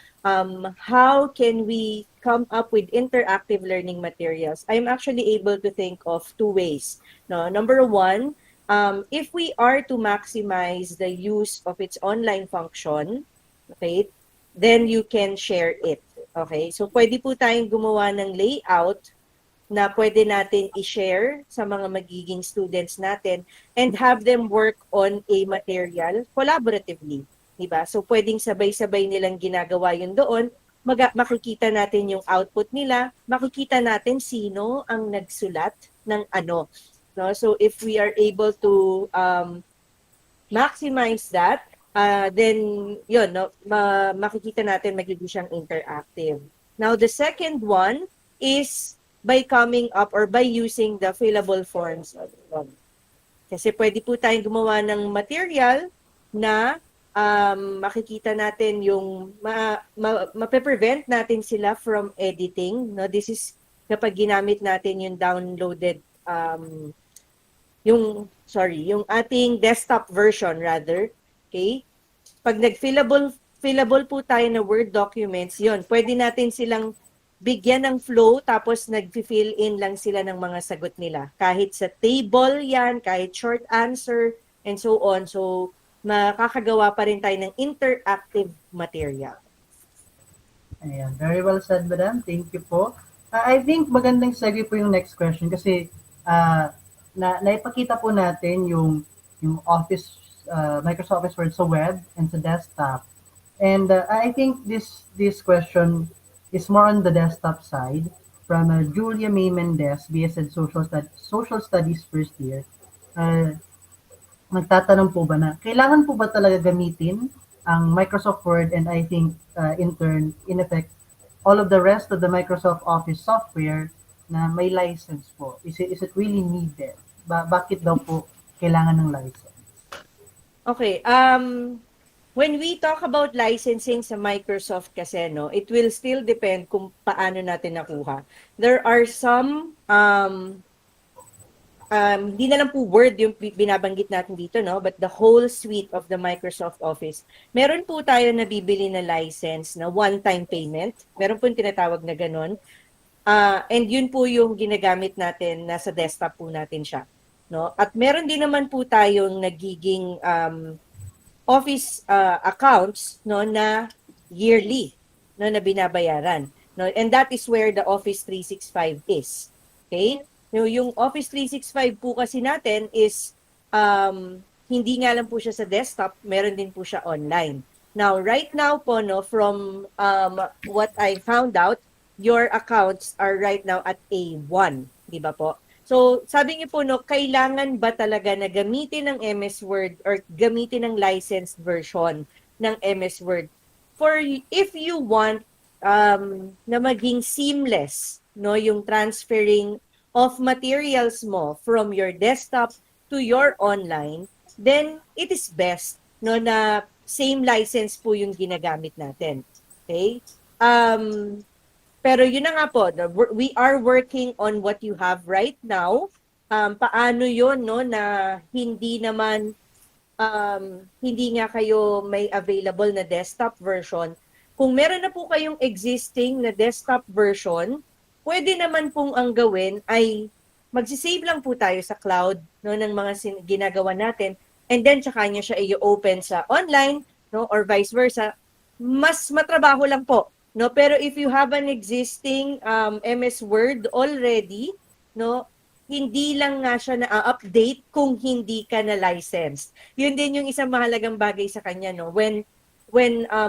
how can we come up with interactive learning materials? I'm actually able to think of 2 ways. No? Number 1, if we are to maximize the use of its online function, okay, then you can share it. Okay, so pwede po tayong gumawa ng layout na pwede natin i-share sa mga magiging students natin and have them work on a material collaboratively. Diba? So pwedeng sabay-sabay nilang ginagawa yun doon, makikita natin yung output nila, makikita natin sino ang nagsulat ng ano. No? So if we are able to maximize that, then yun, no, makikita natin magiging siyang interactive. Now, the second one is by coming up or by using the fillable forms. Kasi pwede po tayong gumawa ng material na makikita natin yung mape-prevent natin sila from editing. No? This is kapag ginamit natin yung downloaded yung ating desktop version rather. Okay? Pag nag-fillable po tayo na Word documents, yon, pwede natin silang bigyan ng flow tapos nag-fill in lang sila ng mga sagot nila. Kahit sa table yan, kahit short answer, and so on. So, makakagawa pa rin tayo ng interactive material. Ayan, very well said, madam. Thank you po. I think magandang segue po yung next question kasi naipakita po natin yung Office Microsoft Office Word sa web and sa desktop. And I think this question is more on the desktop side from Julia May Mendez, BSed Social Studies first year. Nagtatanong po ba na kailangan po ba talaga gamitin ang Microsoft Word and I think in effect all of the rest of the Microsoft Office software na may license po? Is it really needed? Bakit daw po kailangan ng license? Okay, when we talk about licensing sa Microsoft kasi, no, it will still depend kung paano natin nakuha. There are some, hindi na lang po Word yung binabanggit natin dito, no, but the whole suite of the Microsoft Office. Meron po tayo na bibili na license na one-time payment. Meron po yung tinatawag na ganun. And yun po yung ginagamit natin, nasa desktop po natin siya. No? At meron din naman po tayong nagiging office accounts, no, na yearly, no, na binabayaran, no, and that is where the Office 365 is. Okay, yung Office 365 po kasi natin is hindi nga lang po siya sa desktop, meron din po siya online. Now, right now po, no, from what I found out, your accounts are right now at A1, di ba po? So, sabi niyo po, no, kailangan ba talaga na gamitin ng MS Word or gamitin ng licensed version ng MS Word if you want na maging seamless, no, yung transferring of materials mo from your desktop to your online, then it is best, no, na same license po yung ginagamit natin. Okay? Pero yun na nga po, we are working on what you have right now. Paano yun, no, na hindi nga kayo may available na desktop version. Kung meron na po kayong existing na desktop version, pwede naman pong ang gawin ay magsisave lang po tayo sa cloud, no, ng mga ginagawa natin, and then tsaka nyo siya i-open sa online, no, or vice versa. Mas matrabaho lang po, no, pero if you have an existing MS Word already, no, hindi lang nga siya na-update kung hindi ka na licensed. Yun din yung isang mahalagang bagay sa kanya, no, when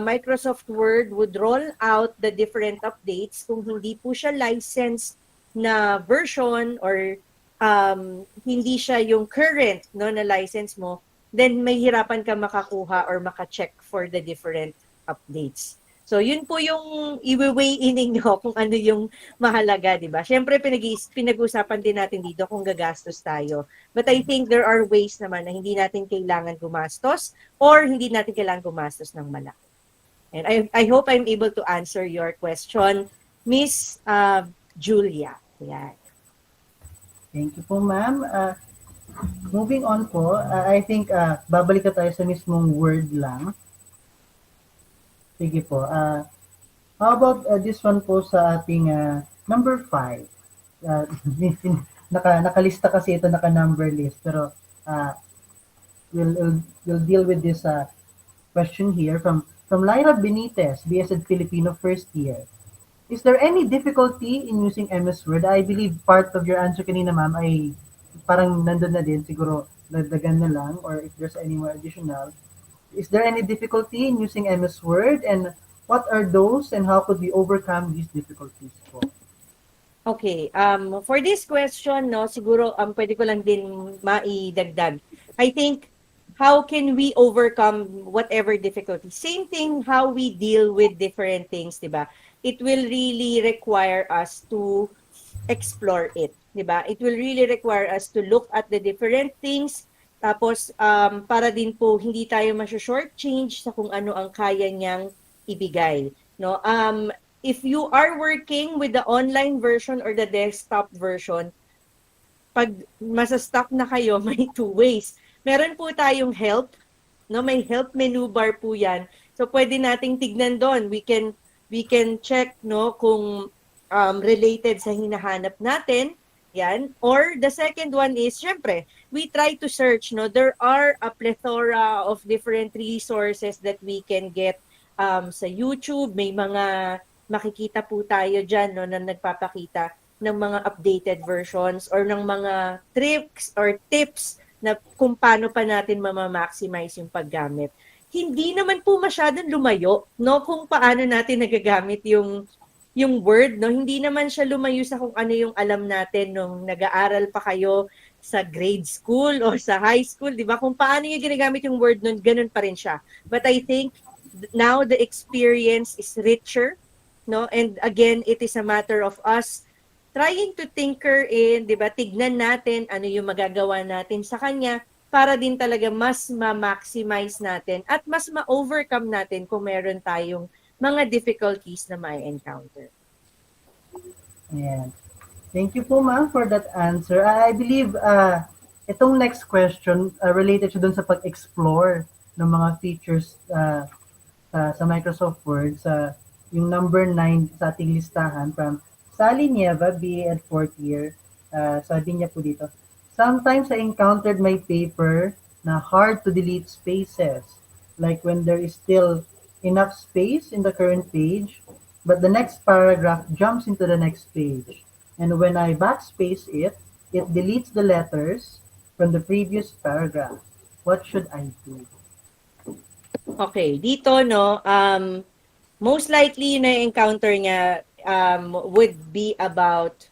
Microsoft Word would roll out the different updates, kung hindi po siya licensed na version or hindi siya yung current, no, na license mo, then may hirapan ka makakuha or maka-check for the different updates. So, yun po yung i-weigh-in ninyo kung ano yung mahalaga, di ba? Siyempre, pinag-usapan din natin dito kung gagastos tayo. But I think there are ways naman na hindi natin kailangan gumastos or hindi natin kailangan gumastos ng malaki. And I hope I'm able to answer your question, Miss Julia. Yan. Thank you po, ma'am. Moving on po, I think babalik na tayo sa mismong word lang. Sige po. How about this one po sa ating number 5? Nakalista kasi ito, naka-number list. Pero we'll deal with this question here from Lyra Benitez, BSed Filipino first year. Is there any difficulty in using MS Word? I believe part of your answer kanina, ma'am, ay parang nandun na din. Siguro, dagdagan na lang, or if there's any more additional. Is there any difficulty in using MS Word, and what are those, and how could we overcome these difficulties po? Okay, for this question, no, siguro pwede ko lang din maidagdag. I think, how can we overcome whatever difficulty? Same thing how we deal with different things, di ba? It will really require us to explore it, di ba? It will really require us to look at the different things. Tapos, para din po, hindi tayo ma-shortchange sa kung ano ang kaya niyang ibigay. No? If you are working with the online version or the desktop version, pag masa-stuck na kayo, may two ways. Meron po tayong help, no? May help menu bar po yan. So, pwede nating tignan doon. We can check, no, kung related sa hinahanap natin. Yan. Or the second one is, syempre, we try to search, no? There are a plethora of different resources that we can get sa YouTube. May mga makikita po tayo dyan, no, na nagpapakita ng mga updated versions or ng mga tricks or tips na kung paano pa natin mamamaximize yung paggamit. Hindi naman po masyadong lumayo, no, kung paano natin nagagamit yung Word, no? Hindi naman siya lumayo sa kung ano yung alam natin nung nag-aaral pa kayo sa grade school or sa high school, di ba? Kung paano yung ginagamit yung Word nun, ganun pa rin siya. But I think now the experience is richer, no? And again, it is a matter of us trying to tinker in, di ba? Tignan natin ano yung magagawa natin sa kanya para din talaga mas ma-maximize natin at mas ma-overcome natin kung meron tayong mga difficulties na may encounter. Ayan. Thank you po, ma'am, for that answer. I believe itong next question related siya dun sa pag-explore ng mga features sa Microsoft Word, yung number 9 sa ating listahan from Sally Nieva, BA at 4th year. Sabi niya po dito, sometimes I encountered my paper na hard to delete spaces, like when there is still enough space in the current page, but the next paragraph jumps into the next page. And when I backspace it, it deletes the letters from the previous paragraph. What should I do? Okay, dito no, most likely na encounter niya would be about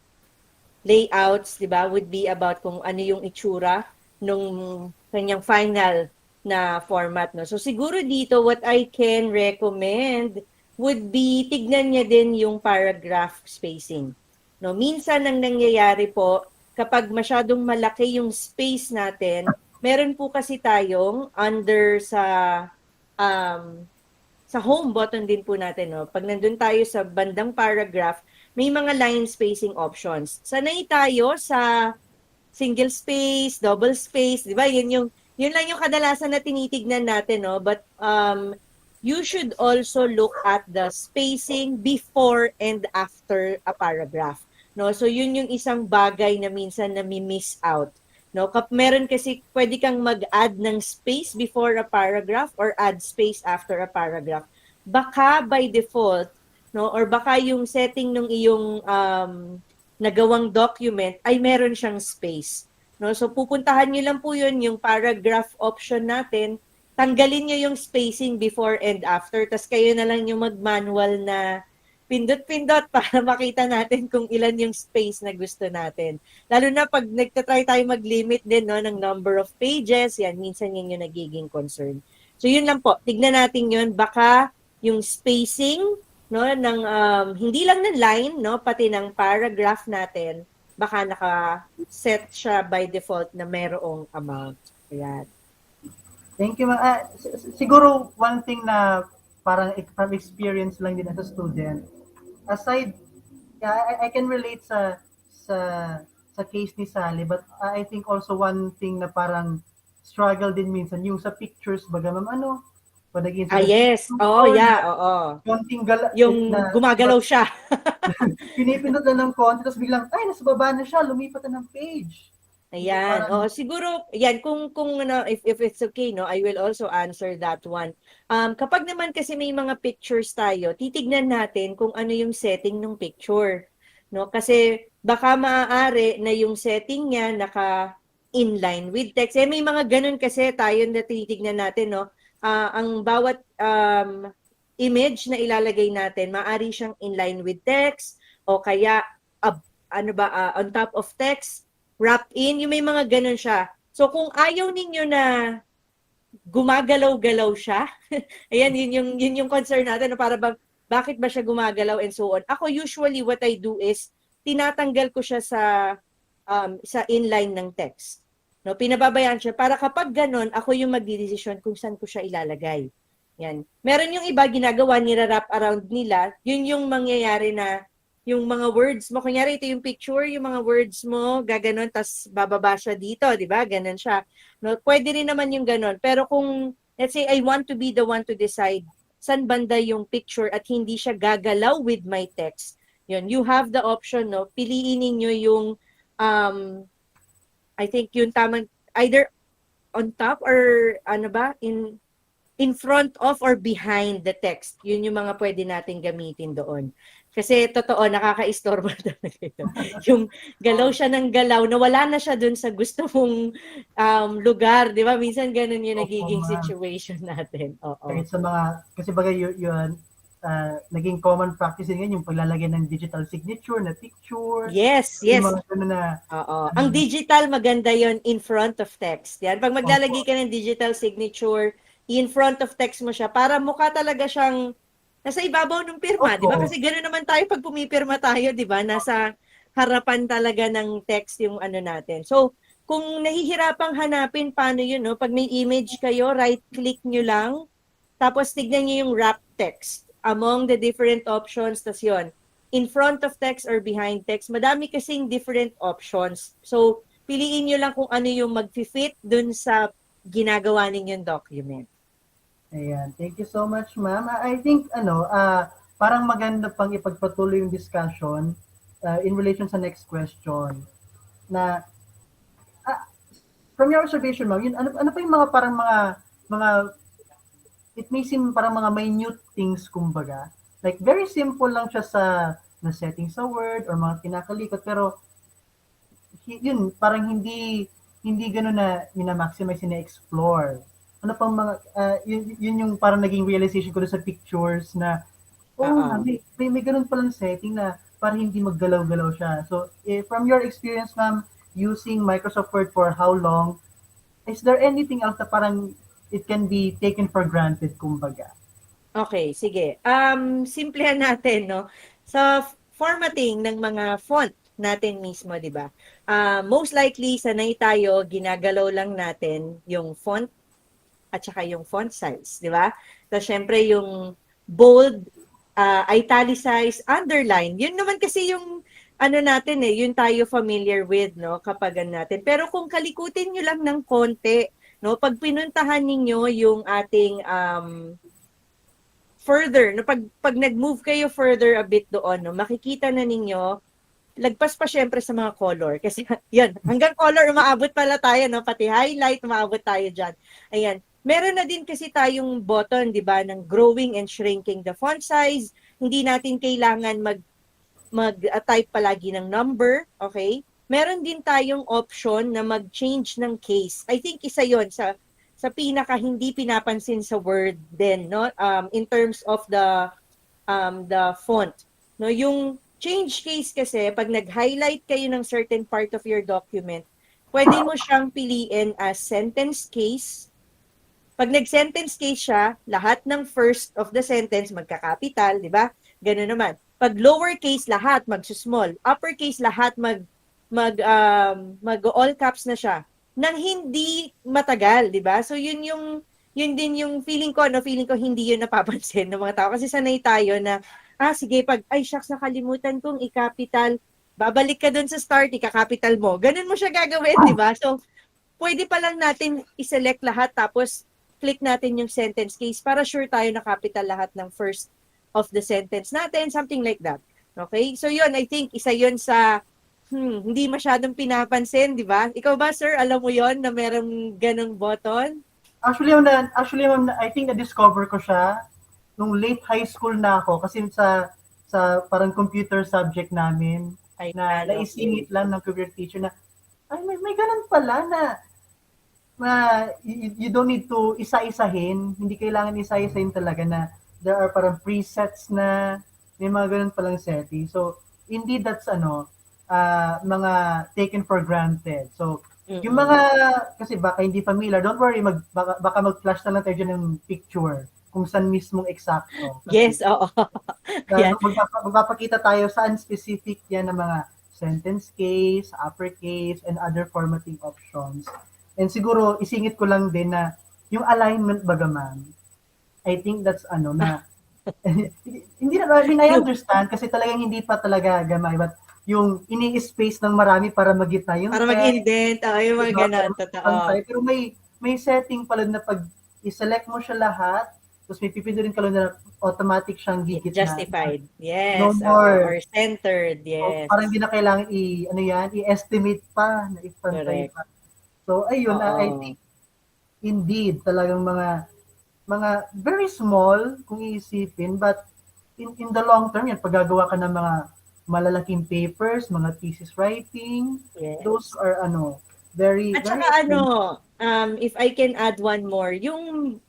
layouts, 'di ba? Would be about kung ano yung itsura nung kanyang final na format, no. So siguro dito what I can recommend would be tignan niya din yung paragraph spacing. No, minsan ang nangyayari po kapag masyadong malaki yung space natin, meron po kasi tayong under um, sa home button din po natin, no? Pag nandun tayo sa bandang paragraph, may mga line spacing options. Sanay tayo sa single space, double space, di ba? Yun lang yung kadalasan na tinitignan natin, no? But you should also look at the spacing before and after a paragraph, no? So yun yung isang bagay na minsan na miss out. No, meron kasi pwede kang mag-add ng space before a paragraph or add space after a paragraph. Baka by default, no, or baka yung setting ng iyong nagawang document ay meron siyang space. No, so pupuntahan niyo lang po yun, yung paragraph option natin, tanggalin niyo yung spacing before and after, tas kayo na lang yung mag-manual na pindot-pindot para makita natin kung ilan yung space na gusto natin. Lalo na pag nagtatry tayo mag-limit din, no, ng number of pages, yan, minsan yun yung nagiging concern. So yun lang po, tignan natin yun, baka yung spacing, no, ng hindi lang ng line, no, pati ng paragraph natin, baka naka-set siya by default na merong amount. Ayan. Thank you. Siguro one thing na parang from experience lang din as a student, aside, I can relate sa case ni Sally, but I think also one thing na parang struggle din minsan yung sa pictures baga ma'am padagin sa yes. Oh, yeah, oo. konting Yung gumagalaw siya. pinipindot na ng konti tapos biglang nasa baba na siya, lumipat na ng page. Ayan. Oh, siguro yan kung if it's okay, no, I will also answer that one. Kapag naman kasi may mga pictures tayo, titignan natin kung ano yung setting ng picture, no? Kasi baka maaari na yung setting niya naka inline with text. May mga ganun kasi tayo na titignan natin, no? Ang bawat image na ilalagay natin, maaari siyang inline with text o kaya on top of text, wrap in, yung may mga ganun siya. So kung ayaw ninyo na gumagalaw-galaw siya, ayan, yun yung concern natin, na para bakit ba siya gumagalaw and so on. Ako usually what I do is, tinatanggal ko siya sa inline ng text. No, pinababayaan siya para kapag ganun, ako yung magdidesisyon kung saan ko siya ilalagay. Yan. Meron yung iba ginagawa, nira-wrap around nila, yun yung mangyayari na yung mga words mo, kunyari ito yung picture, yung mga words mo, gaganon, tas bababa siya dito, di ba? Ganon siya. No, pwede rin naman yung ganon. Pero kung, let's say, I want to be the one to decide saan banda yung picture at hindi siya gagalaw with my text, yun, you have the option, no? Piliin niyo yung, I think yung tamang, either on top or, in front of or behind the text. Yun yung mga pwede natin gamitin doon. Kasi totoo, nakaka-istorbo talaga ito. Yung galaw siya ng galaw, nawala na siya dun sa gusto mong lugar, di ba? Minsan ganun yung nagiging situation natin. Oo. Kahit sa mga, kasi bagay yun, naging common practice din yung paglalagay ng digital signature na picture. Yes. Yung mga ganun na, oo. Ang digital, maganda yon in front of text. Yan. Pag maglalagay ka ng digital signature, in front of text mo siya, para mukha talaga siyang nasa ibabaw ng pirma, di ba? Kasi gano'n naman tayo pag pumipirma tayo, di ba? Nasa harapan talaga ng text yung ano natin. So, kung nahihirapang hanapin, paano yun, no? Pag may image kayo, right-click nyo lang, tapos tignan nyo yung wrap text among the different options, tas yun, in front of text or behind text, madami kasing different options. So, piliin nyo lang kung ano yung mag-fit dun sa ginagawa ninyong document. Ayan. Thank you so much, ma'am. I think, parang maganda pang ipagpatuloy yung discussion in relation sa next question. Na, from your observation, ma'am, yun, ano pa yung mga parang mga, it may seem parang mga minute things, kumbaga. Like, very simple lang siya na setting sa Word or mga kinakalikot, pero, yun, parang hindi hindi gano'n na mina-maximize, ina-explore. Ano pang mga, yun yung parang naging realization ko doon sa pictures na, oo nga, Oo. may gano'n palang setting na para hindi maggalaw-galaw siya. So, from your experience, ma'am, using Microsoft Word for how long, is there anything else na parang it can be taken for granted, kumbaga? Okay, sige. Simplehan natin, no? Sa formatting ng mga font natin mismo, di ba? Most likely, sanay tayo, ginagalaw lang natin yung font at saka yung font size, di ba? So, syempre, yung bold, italicized, underline, yun naman kasi yung ano natin yun tayo familiar with, no, kapag natin. Pero kung kalikutin nyo lang ng konti, no, pag pinuntahan ninyo yung ating further, no, pag nag-move kayo further a bit doon, no, makikita na ninyo, lagpas pa syempre sa mga color. Kasi, yun, hanggang color, umaabot pala tayo, no, pati highlight, umaabot tayo dyan. Ayan. Meron na din kasi tayong button, di ba, ng growing and shrinking the font size. Hindi natin kailangan mag-type palagi ng number, okay? Meron din tayong option na mag-change ng case. I think isa yon sa pinaka hindi pinapansin sa Word din, no? In terms of the font. No, yung change case kasi pag nag-highlight kayo ng certain part of your document, pwede mo siyang piliin as sentence case. Pag nag-sentence case siya, lahat ng first of the sentence magka-capital, di ba? Ganun naman. Pag lowercase lahat magsusmall, uppercase lahat mag all caps na siya nang hindi matagal, di ba? So yun din yung feeling ko, no, feeling ko hindi yun napapansin ng mga tao kasi sanay tayo na sige, pag ay shucks nakalimutan kong i-capital, babalik ka dun sa start, ika-capital mo. Ganun mo siya gagawin, di ba? So pwede pa lang natin i-select lahat tapos click natin yung sentence case para sure tayo na capital lahat ng first of the sentence natin, something like that. Okay? So yun, I think isa yun sa hindi masyadong pinapansin, di ba? Ikaw ba, sir, alam mo yon na merong ganong button? Actually, I think na-discover ko siya nung late high school na ako kasi sa parang computer subject namin na Ayan, naisingit okay. lang ng computer teacher na ay may ganun pala na you don't need to isa-isahin, hindi kailangan isa-isahin talaga na there are parang presets na may mga ganun palang setting. So, indeed that's mga taken for granted. So, yung mga, kasi baka hindi familiar, don't worry, baka mag-flash na lang tayo dyan ng picture kung saan mismong eksakto. Yes, oo. Yan. Magpapakita tayo saan specific yan ng mga sentence case, uppercase, and other formatting options. And siguro, isingit ko lang din na yung alignment bagaman, I think that's na, hindi na, I mean, I understand kasi talagang hindi pa talaga gamay, but yung ini-space ng marami para magitna yung Para text, mag-indent, yung mga ganon, totoo. pero may setting pala na pag i-select mo siya lahat, tapos may pipindutin ka lang na automatic siyang gigit na. Justified, No yes, more. or centered, So, yes. parang hindi na kailangan i-estimate pa, na i-pantay Correct. pa. So, ayun, I Oo. think, indeed, talagang mga very small kung iisipin, but in the long term, yan, pag gagawa ka ng mga malalaking papers, mga thesis writing, Yes. those are, very, At very, saka if I can add one more, yung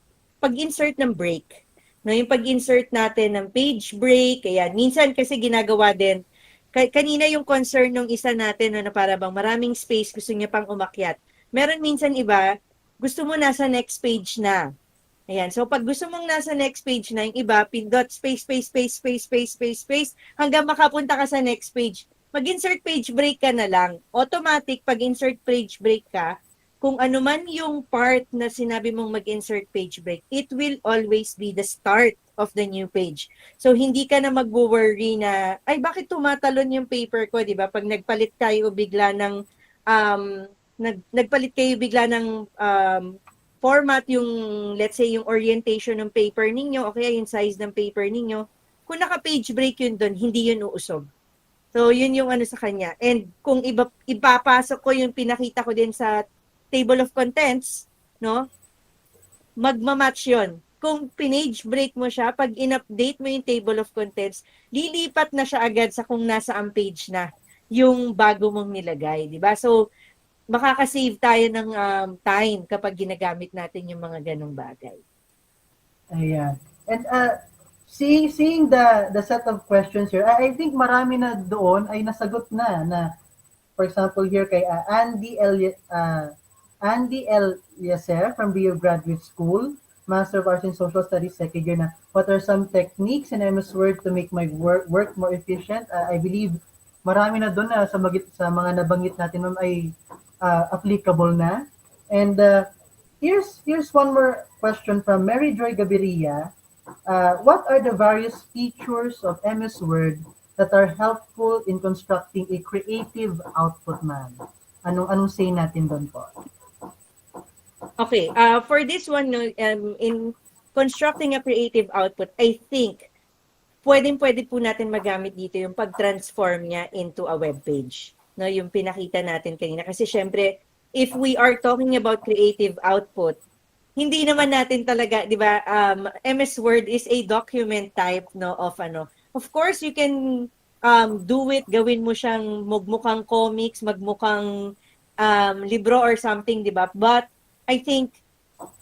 pag-insert ng break. No, yung pag-insert natin ng page break, kaya minsan kasi ginagawa din, kanina yung concern ng isa natin na para bang maraming space, gusto niya pang umakyat. Meron minsan iba, gusto mo nasa next page na. Ayan, so pag gusto mong nasa next page na, yung iba, pindot, space, space, space, space, space, space, space, hanggang makapunta ka sa next page. Mag-insert page break ka na lang. Automatic, pag insert page break ka, kung ano man yung part na sinabi mong mag-insert page break, it will always be the start of the new page. So, hindi ka na mag-worry na, ay, bakit tumatalon yung paper ko, di ba? Pag nagpalit kayo bigla ng, nagpalit kayo bigla ng format, yung, let's say, yung orientation ng paper ninyo, o kaya yung size ng paper ninyo, kung naka-page break yun doon, hindi yun uusog. So, yun yung sa kanya. And kung ipapasok ko yung pinakita ko din sa table of contents, no, magmamatch yun. Kung pinage break mo siya, pag in-update mo yung table of contents, lilipat na siya agad sa kung nasa ang page na yung bago mong nilagay, di ba? So, makakasave tayo ng time kapag ginagamit natin yung mga ganong bagay. Ayan. And seeing the set of questions here, I think marami na doon ay nasagot na for example here kay Andy L. Yaser from BU Graduate School, Master of Arts in Social Studies, second year na. What are some techniques in MS Word to make my work more efficient? I believe marami na doon na sa mga nabanggit natin ma'am ay applicable na. And here's one more question from Mary Joy Gaviria. What are the various features of MS Word that are helpful in constructing a creative output, ma'am? Anong say natin doon po? Okay, for this one, no, in constructing a creative output, I think pwede po natin magamit dito yung pag-transform niya into a web page. No, yung pinakita natin kanina. Kasi syempre, if we are talking about creative output, hindi naman natin talaga, di ba, MS Word is a document type, no, of ano. Of course, you can do it, gawin mo siyang magmukhang comics, magmukhang libro or something, di ba? But I think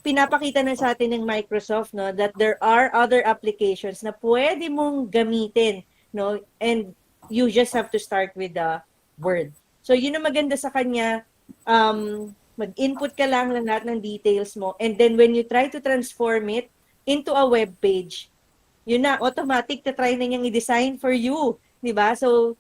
pinapakita na sa atin ng Microsoft, no, that there are other applications na pwede mong gamitin, no, and you just have to start with the Word. So yun ang maganda sa kanya, mag-input ka lang ng lahat ng details mo, and then when you try to transform it into a web page, yun na, automatic na try na niyang i-design for you, di ba? So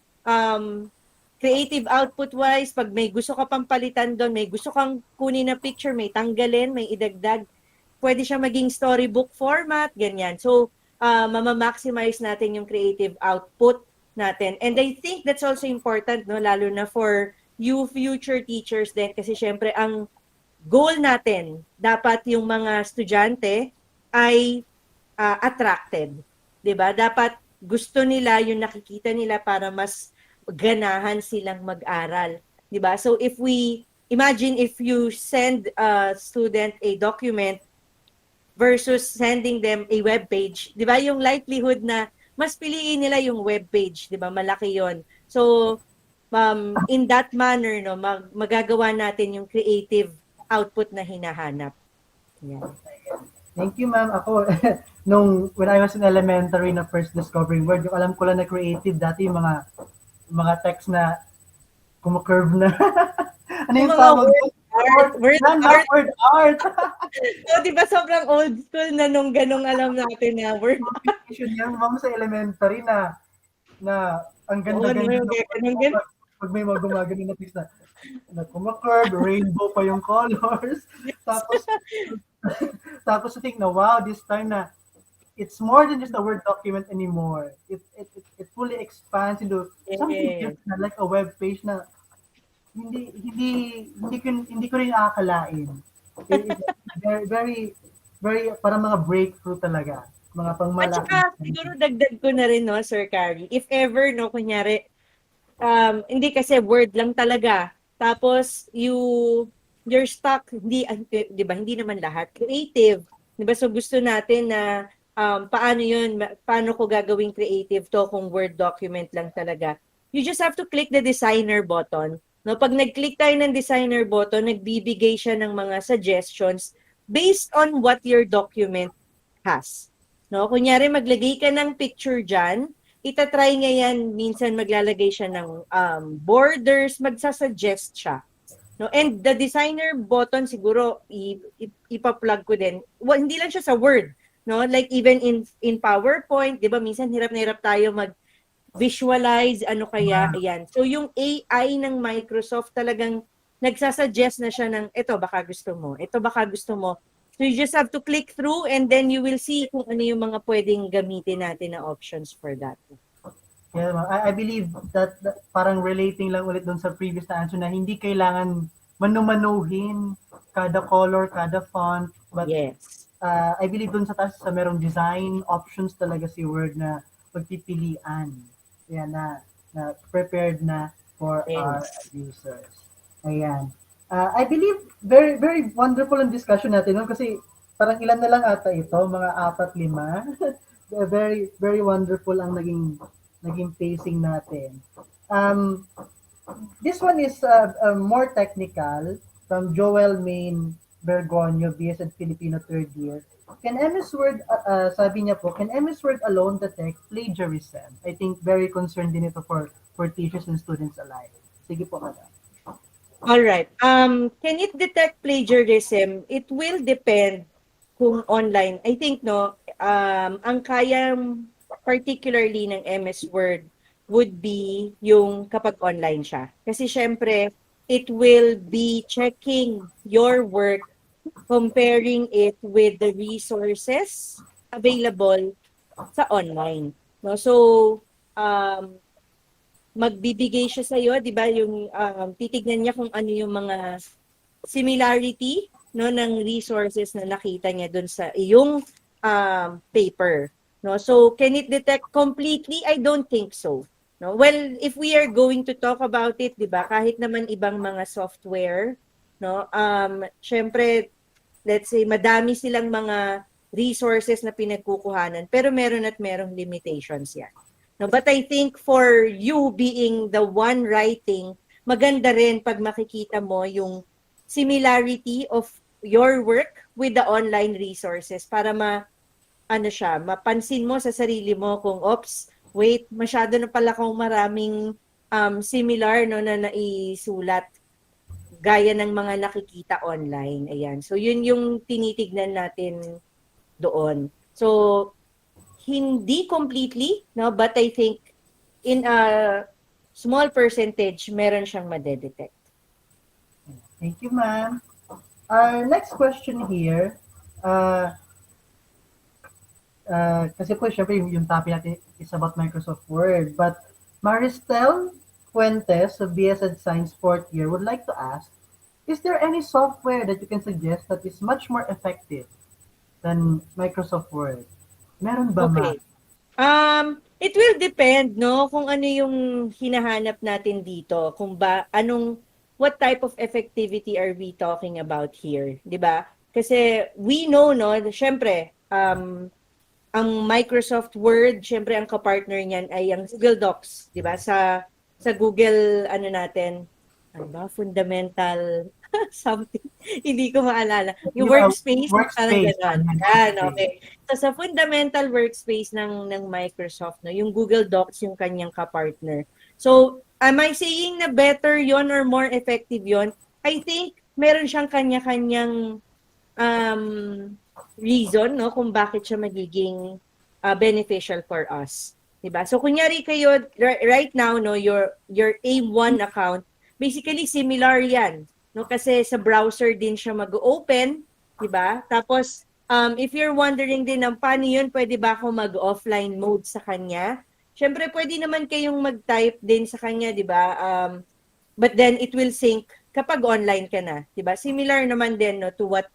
creative output wise, pag may gusto ka pang palitan doon, may gusto kang kunin na picture, may tanggalin, may idagdag, pwede siya maging storybook format, ganyan. So, mama-maximize natin yung creative output natin. And I think that's also important, no, lalo na for you future teachers din, kasi syempre ang goal natin, dapat yung mga estudyante ay attracted. 'Di ba? Dapat gusto nila yung nakikita nila para mas ganahan silang mag-aral, 'di ba? So if we imagine if you send a student a document versus sending them a web page, 'di ba? Yung likelihood na mas piliin nila yung web page, 'di ba? Malaki 'yon. So in that manner, no, magagawa natin yung creative output na hinahanap. Yan. Thank you, ma'am. Ako, when I was in elementary na first discovering Word, yung alam ko lang na creative dati yung mga text na kumakurve na. Ano yung tawag? Word art. So, di ba sobrang old school na nung ganong alam natin na word art? Yan, ma'am, sa elementary na ang ganda-ganda. Pag may mga gumagano na text na kumakurve, rainbow pa yung colors. Tapos I think na wow, this time na it's more than just a Word document anymore. It fully expands into something different, like a web page na hindi ko rin akalain. Very, very, very, parang mga breakthrough talaga. Mga pangmalaki. At saka, siguro dagdag ko na rin, no, Sir CARY, if ever, no, kunyari, hindi kasi Word lang talaga. Tapos, you're stuck, di ba, hindi naman lahat creative. Di ba? So, gusto natin na paano ko gagawing creative to kung Word document lang talaga. You just have to click the designer button. No, pag nag-click tayo ng designer button, nagbibigay siya ng mga suggestions based on what your document has. No, kunyari maglagay ka ng picture diyan, itatry nga yan, minsan maglalagay siya ng borders, magsasuggest siya. No, and the designer button siguro ipa-plug ko din. Well, hindi lang siya sa Word, no? Like even in PowerPoint, 'di ba? Minsan hirap na hirap tayo mag-visualize ano kaya, ayan. So yung AI ng Microsoft talagang nagsasuggest na siya ng ito baka gusto mo. Ito baka gusto mo. So you just have to click through and then you will see kung ano yung mga pwedeng gamitin natin na options for that. Yeah, I believe that parang relating lang ulit doon sa previous na answer na hindi kailangan manumanuhin kada color, kada font. But yes. I believe doon sa taas sa merong design options talaga si Word na pagpipilian. Yan na prepared na for our users. Ayan. I believe very very wonderful ang discussion natin no? Kasi parang ilan na lang ata ito, mga 4-5. Very very wonderful ang naging pacing natin. This one is more technical from Joel Main Bergonio, BS Filipino third year. Can MS Word, sabi niya po, can MS Word alone detect plagiarism? I think very concerned din ito for teachers and students alike. Sige po, madam. All right. Can it detect plagiarism? It will depend kung online. I think ang kayang particularly ng MS Word would be yung kapag online siya. Kasi syempre, it will be checking your work, comparing it with the resources available sa online. No? So, um, magbibigay siya sa'yo, di ba, yung titignan niya kung ano yung mga similarity ng resources na nakita niya dun sa iyong paper. No? So, can it detect completely? I don't think so. No? Well, if we are going to talk about it, di ba, kahit naman ibang mga software, syempre, let's say, madami silang mga resources na pinagkukuhanan, pero meron at merong limitations yan. No, but I think for you being the one writing, maganda rin pag makikita mo yung similarity of your work with the online resources para mapansin mo sa sarili mo kung, wait, masyado na pala kung maraming similar na naisulat gaya ng mga nakikita online. Ayan. So, yun yung tinitignan natin doon. So, hindi completely, but I think in a small percentage, meron siyang madedetect. Thank you, ma'am. Our next question here, kasi po syempre yung topic natin is about Microsoft Word, but Maristel Fuentes of BS Science 4th year would like to ask, is there any software that you can suggest that is much more effective than Microsoft Word? Meron ba, Okay. It will depend, kung ano yung hinahanap natin dito, what type of effectivity are we talking about here, 'di ba? Kasi we know, syempre, ang Microsoft Word, syempre ang kapartner niyan ay ang Google Docs, 'di ba? Sa Google fundamental something, hindi ko maalala. Yung workspace, parang gano'n. Yan, okay. So, sa fundamental workspace ng Microsoft, yung Google Docs yung kanyang kapartner. So, am I saying na better yon or more effective yon? I think meron siyang kanya-kanyang reason, kung bakit siya magiging beneficial for us. Diba? So, kunyari kayo, right now, your A1 account, basically similar yan. Kasi sa browser din siya mag-open, 'di ba? Tapos if you're wondering din paano 'yun, pwede ba ako mag-offline mode sa kanya? Syempre pwede naman kayong mag-type din sa kanya, 'di ba? But then it will sync kapag online ka na, 'di ba? Similar naman din to what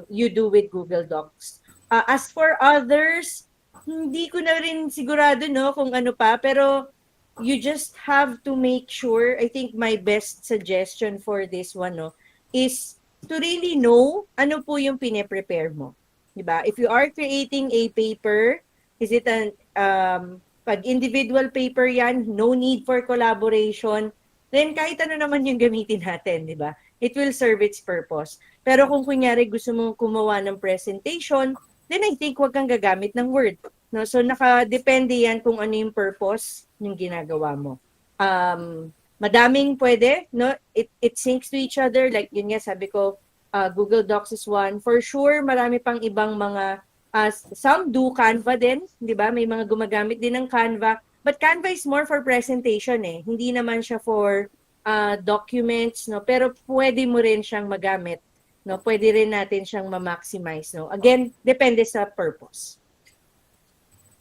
you do with Google Docs. As for others, hindi ko na rin sigurado kung ano pa, pero you just have to make sure, I think my best suggestion for this one, is to really know ano po yung pine-prepare mo. Diba? If you are creating a paper, is it pag individual paper yan, no need for collaboration, then kahit ano naman yung gamitin natin, diba? It will serve its purpose. Pero kung kunyari gusto mong gumawa ng presentation, then I think wag kang gagamit ng Word. So nakadepende yan kung ano yung purpose yung ginagawa mo. Madaming pwede, it syncs to each other, like yun nga sabi ko, Google Docs is one. For sure, marami pang ibang mga some do Canva din, 'di ba? May mga gumagamit din ng Canva, but Canva is more for presentation Hindi naman siya for documents, pero pwede mo rin siyang magamit, Pwede rin natin siyang ma-maximize, Again, depende sa purpose.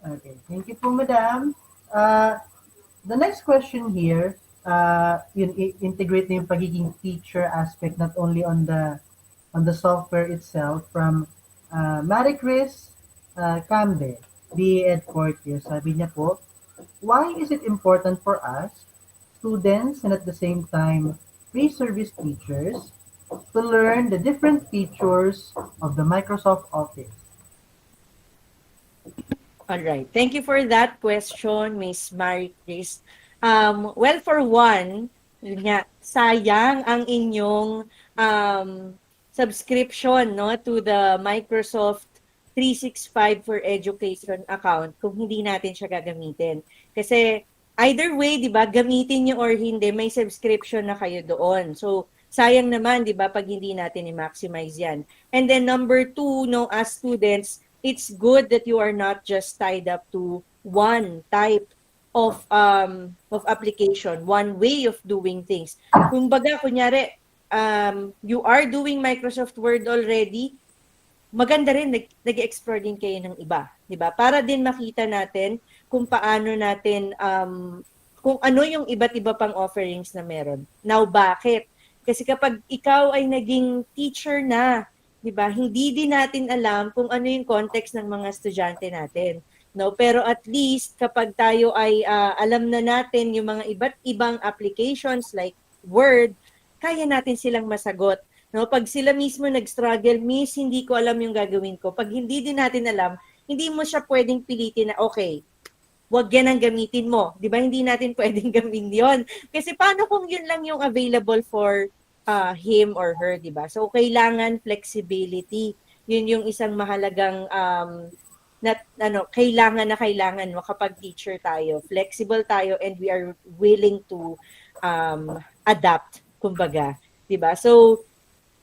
Okay, thank you po, madam. The next question here, integrate na yung pagiging teacher aspect not only on the software itself from Maricris Cambe, BA Ed 4th year. Sabi niya po, why is it important for us, students and at the same time pre-service teachers, to learn the different features of the Microsoft Office? All right. Thank you for that question, Miss Marie Chris. Well, for one, Yun nga, sayang ang inyong um, subscription, no, to the Microsoft 365 for Education account kung hindi natin siya gagamitin. Kasi either way, 'di ba, gamitin niyo or hindi, may subscription na kayo doon. So sayang naman, 'di ba, pag hindi natin i-maximize 'yan. And then number two, no, as students, it's good that you are not just tied up to one type of application, one way of doing things. Kumbaga, kunyari, you are doing Microsoft Word already, maganda rin nag-explore din kayo ng iba, 'di ba? Para din makita natin kung paano natin kung ano yung iba't iba pang offerings na meron. Now, bakit? Kasi kapag ikaw ay naging teacher na, 'di ba? Hindi din natin alam kung ano yung context ng mga estudyante natin. No, pero at least kapag tayo ay alam na natin yung mga iba't ibang applications like Word, kaya natin silang masagot. No, pag sila mismo nag-struggle, miss, hindi ko alam yung gagawin ko. Pag hindi din natin alam, hindi mo siya pwedeng pilitin na, okay, wag yan ang gamitin mo. Di ba? Hindi natin pwedeng gawin yon. Kasi paano kung yun lang yung available for him or her, di ba? So, kailangan flexibility. Yun yung isang mahalagang kailangan mo kapag teacher tayo. Flexible tayo and we are willing to adapt, kumbaga. Di ba? So,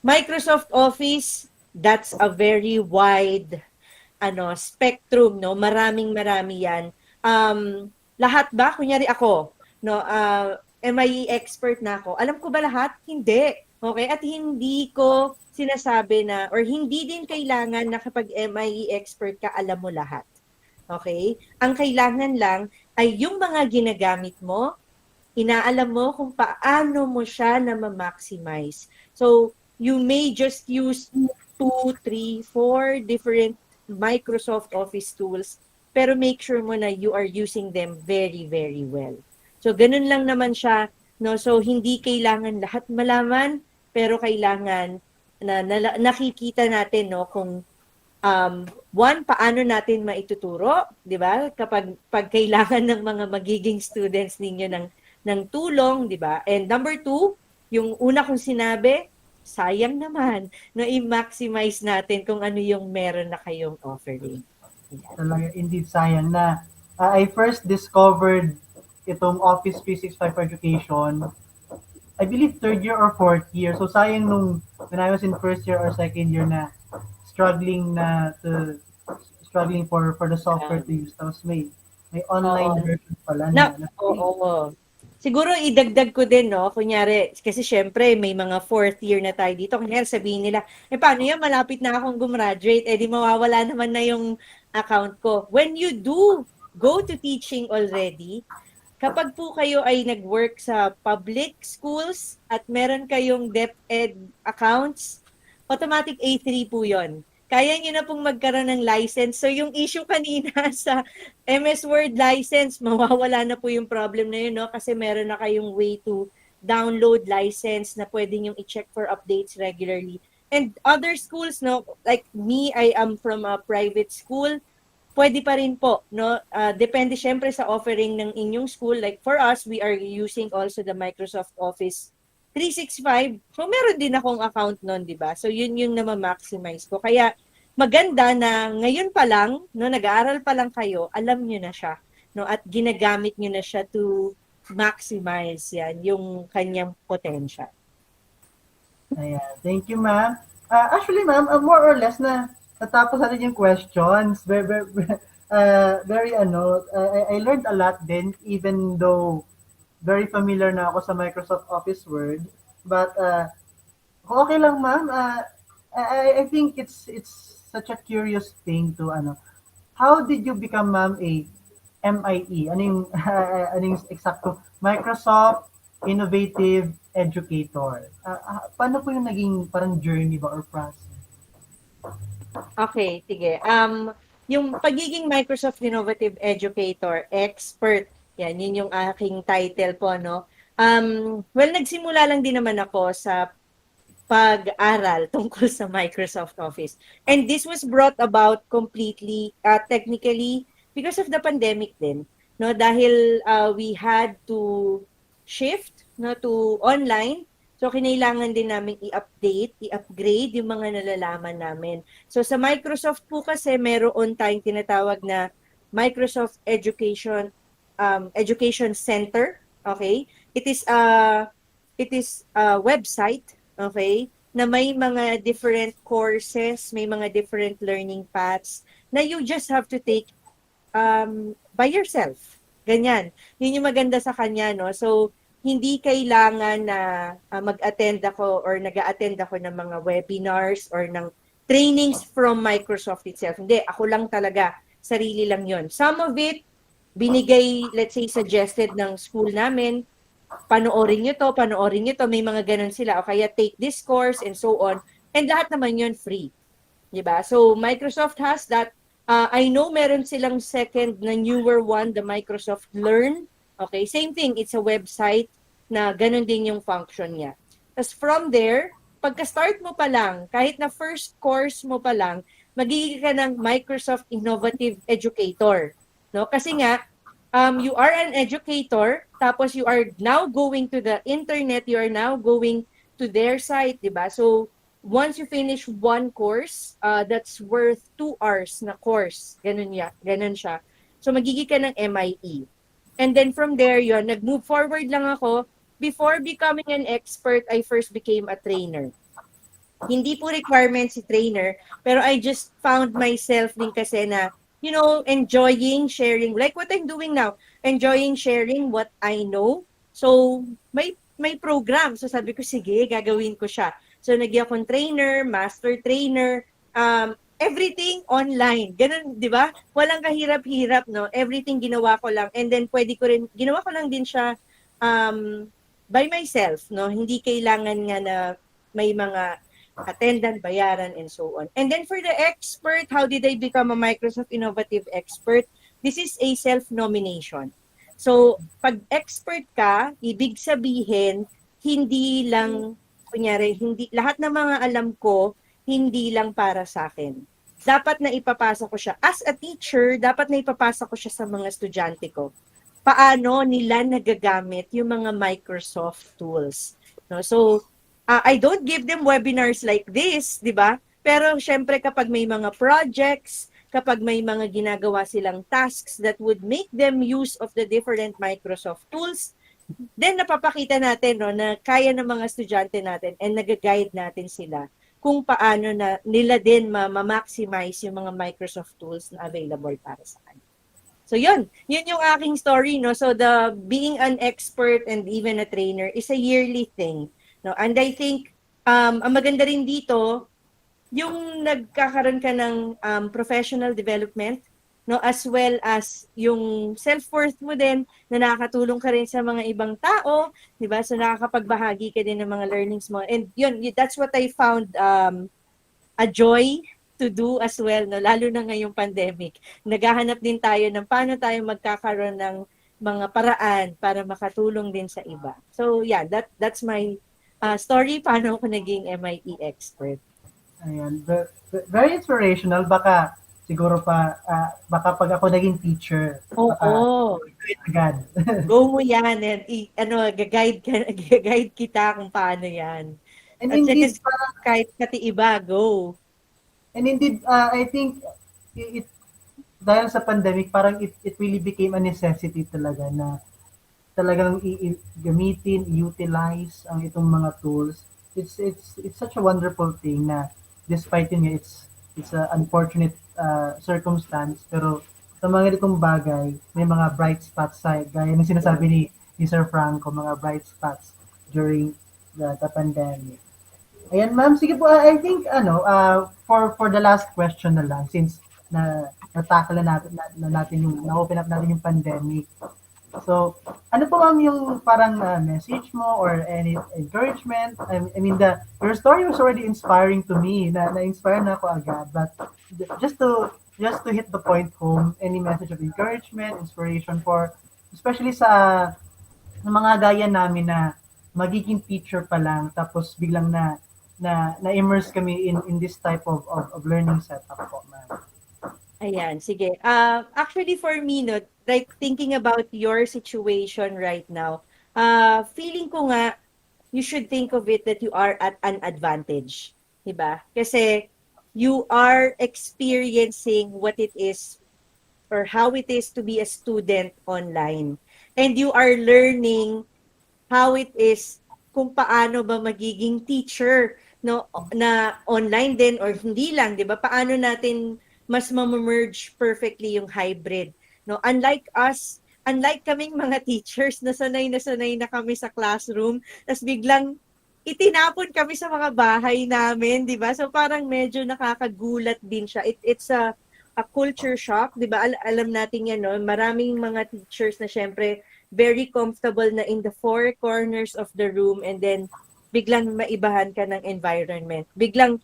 Microsoft Office, that's a very wide spectrum, no? Marami 'yan. Lahat ba kunyari ako, no, MIE expert na ako. Alam ko ba lahat? Hindi. Okay? At hindi ko sinasabi na or hindi din kailangan na kapag MIE expert ka, alam mo lahat. Okay? Ang kailangan lang ay yung mga ginagamit mo, inaalam mo kung paano mo siya na ma-maximize. So, you may just use 2, 3, 4 different Microsoft Office tools, pero make sure mo na you are using them very, very well. So, ganun lang naman siya. No? So, hindi kailangan lahat malaman, pero kailangan na nakikita natin, no, kung one, paano natin maituturo, di ba? Pag kailangan ng mga magiging students ninyo ng tulong, di ba? And number two, yung una kong sinabi, sayang naman na i-maximize natin kung ano yung meron na kayong offering. Talaga, indeed, sayang na. I first discovered itong Office 365 for Education, I believe third year or fourth year. So sayang nung when I was in first year or second year na struggling for the software to use. Tapos may online version pala na. Oo. Siguro idagdag ko din, no, kunyari, kasi syempre may mga fourth year na tayo dito. Kunyari sabihin nila, paano yan, malapit na akong gumraduate, di mawawala naman na yung account ko. When you do go to teaching already, kapag po kayo ay nag-work sa public schools at meron kayong DepEd accounts, automatic A3 po yon. Kaya nyo na pong magkaroon ng license. So yung issue kanina sa MS Word license, mawawala na po yung problem na yun, no? Kasi meron na kayong way to download license na pwede nyo i-check for updates regularly. And other schools, no, like me, I am from a private school, pwede pa rin po, no? Depende syempre sa offering ng inyong school. Like for us, we are using also the Microsoft Office 365. So meron din akong account noon, 'di ba? So yun yung na-maximize ko. Kaya maganda na ngayon pa lang, no, nag-aaral pa lang kayo, alam niyo na siya, no, at ginagamit niyo na siya to maximize yan yung kanyang potential. Ayan. Thank you, ma'am. Actually, ma'am, more or less na natapos natin yung questions. I learned a lot then, even though very familiar na ako sa Microsoft Office Word. But kung okay lang, ma'am, I think it's such a curious thing to how did you become, ma'am, a MIE? Ano yung eksakto? Microsoft Innovative Educator. Paano po yung naging parang journey ba or process? Okay, sige. Yung pagiging Microsoft Innovative Educator expert, yun yung aking title po, no? Well, nagsimula lang din naman ako sa pag-aral tungkol sa Microsoft Office. And this was brought about completely, technically, because of the pandemic din, no? Dahil we had to shift no, to online. So, kinailangan din namin i-update, i-upgrade yung mga nalalaman namin. So, sa Microsoft po kasi, meron tayong tinatawag na Microsoft Education Center. Okay? It is a website, okay, na may mga different courses, may mga different learning paths na you just have to take by yourself. Ganyan. Yun yung maganda sa kanya, no? So, hindi kailangan na mag-attend ako or nag-attend ako ng mga webinars or ng trainings from Microsoft itself. Hindi, ako lang talaga. Sarili lang yon. Some of it, binigay, let's say, suggested ng school namin, panoorin nyo to, may mga ganun sila. O kaya take this course and so on. And lahat naman yun free. Diba? So, Microsoft has that. I know meron silang second na newer one, the Microsoft Learn. Okay, same thing. It's a website na ganun din yung function niya. Tapos from there, pagka-start mo pa lang, kahit na first course mo pa lang, magiging ka ng Microsoft Innovative Educator. No? Kasi nga, you are an educator, tapos you are now going to the internet, you are now going to their site, di ba? So, once you finish one course, that's worth 2 hours na course. Ganun siya. So, magiging ka ng MIE. And then from there, yun, nag-move forward lang ako. Before becoming an expert, I first became a trainer. Hindi po requirement si trainer, pero I just found myself din kasi na, enjoying sharing, like what I'm doing now, enjoying sharing what I know. So, may program. So, sabi ko, sige, gagawin ko siya. So, naging akong trainer, master trainer, everything online. Ganun, di ba? Walang kahirap-hirap, no? Everything ginawa ko lang. And then, ginawa ko lang din siya by myself, no? Hindi kailangan nga na may mga attendant, bayaran, and so on. And then, for the expert, how did I become a Microsoft Innovative Expert? This is a self-nomination. So, pag expert ka, ibig sabihin, hindi lang kunyari, lahat ng mga alam ko, hindi lang para sa akin. Dapat na ipapasa ko siya. As a teacher, dapat na ipapasa ko siya sa mga estudyante ko. Paano nila nagagamit yung mga Microsoft tools. No? So, I don't give them webinars like this, di ba? Pero syempre kapag may mga projects, kapag may mga ginagawa silang tasks that would make them use of the different Microsoft tools, then napapakita natin na kaya ng mga estudyante natin and nag-guide natin sila kung paano na nila din ma-maximize yung mga Microsoft tools na available para sa kanila. So yun yung aking story, no. So the being an expert and even a trainer is a yearly thing, no. And I think ang maganda rin dito yung nagkakaroon ka ng professional development, no, as well as yung self-worth mo din na nakakatulong ka rin sa mga ibang tao, di ba? So nakakapagbahagi ka din ng mga learnings mo. And yun, that's what I found a joy to do as well, no, lalo na ngayong pandemic. Naghahanap din tayo ng paano tayo magkakaroon ng mga paraan para makatulong din sa iba. So yeah, that's my story paano ako naging MIE expert. Ayan, very inspirational. Baka siguro baka pag ako naging teacher, Oo. agad. Go mo yan and gag-guide kita kung paano yan. And At indeed, kahit 𝗃𝐸𝐵, go. And indeed, I think it dahil sa pandemic, parang it really became a necessity talaga na talagang gamitin, utilize ang itong mga tools. It's such a wonderful thing na despite yun it's a unfortunate circumstance, pero sa mga itong bagay, may mga bright spots gaya ng sinasabi ni Sir Franco, mga bright spots during the pandemic. Ayan, ma'am, sige po, I think for the last question na lang, since natakala natin yung na-open up natin yung pandemic. So, ano po ma'am yung parang message mo or any encouragement? I mean, your story was already inspiring to me. Na-inspire na ako agad. But just to hit the point home, any message of encouragement, inspiration for, especially sa mga gaya namin na magiging teacher pa lang, tapos biglang na-immerse kami in this type of learning setup po, ma'am. Ayan, sige. Actually for me, no, like thinking about your situation right now, feeling ko nga, you should think of it that you are at an advantage. Diba? Kasi you are experiencing what it is or how it is to be a student online. And you are learning how it is kung paano ba magiging teacher no na online din or hindi lang, 'di ba? Paano natin mas ma-merge perfectly yung hybrid, no? Unlike kaming mga teachers na sanay na kami sa classroom, tas biglang itinapon kami sa mga bahay namin, 'di ba? So parang medyo nakakagulat din siya. It's a culture shock, 'di ba? Alam natin 'yan, no? Maraming mga teachers na syempre very comfortable na in the four corners of the room and then biglang maibahan ka ng environment. Biglang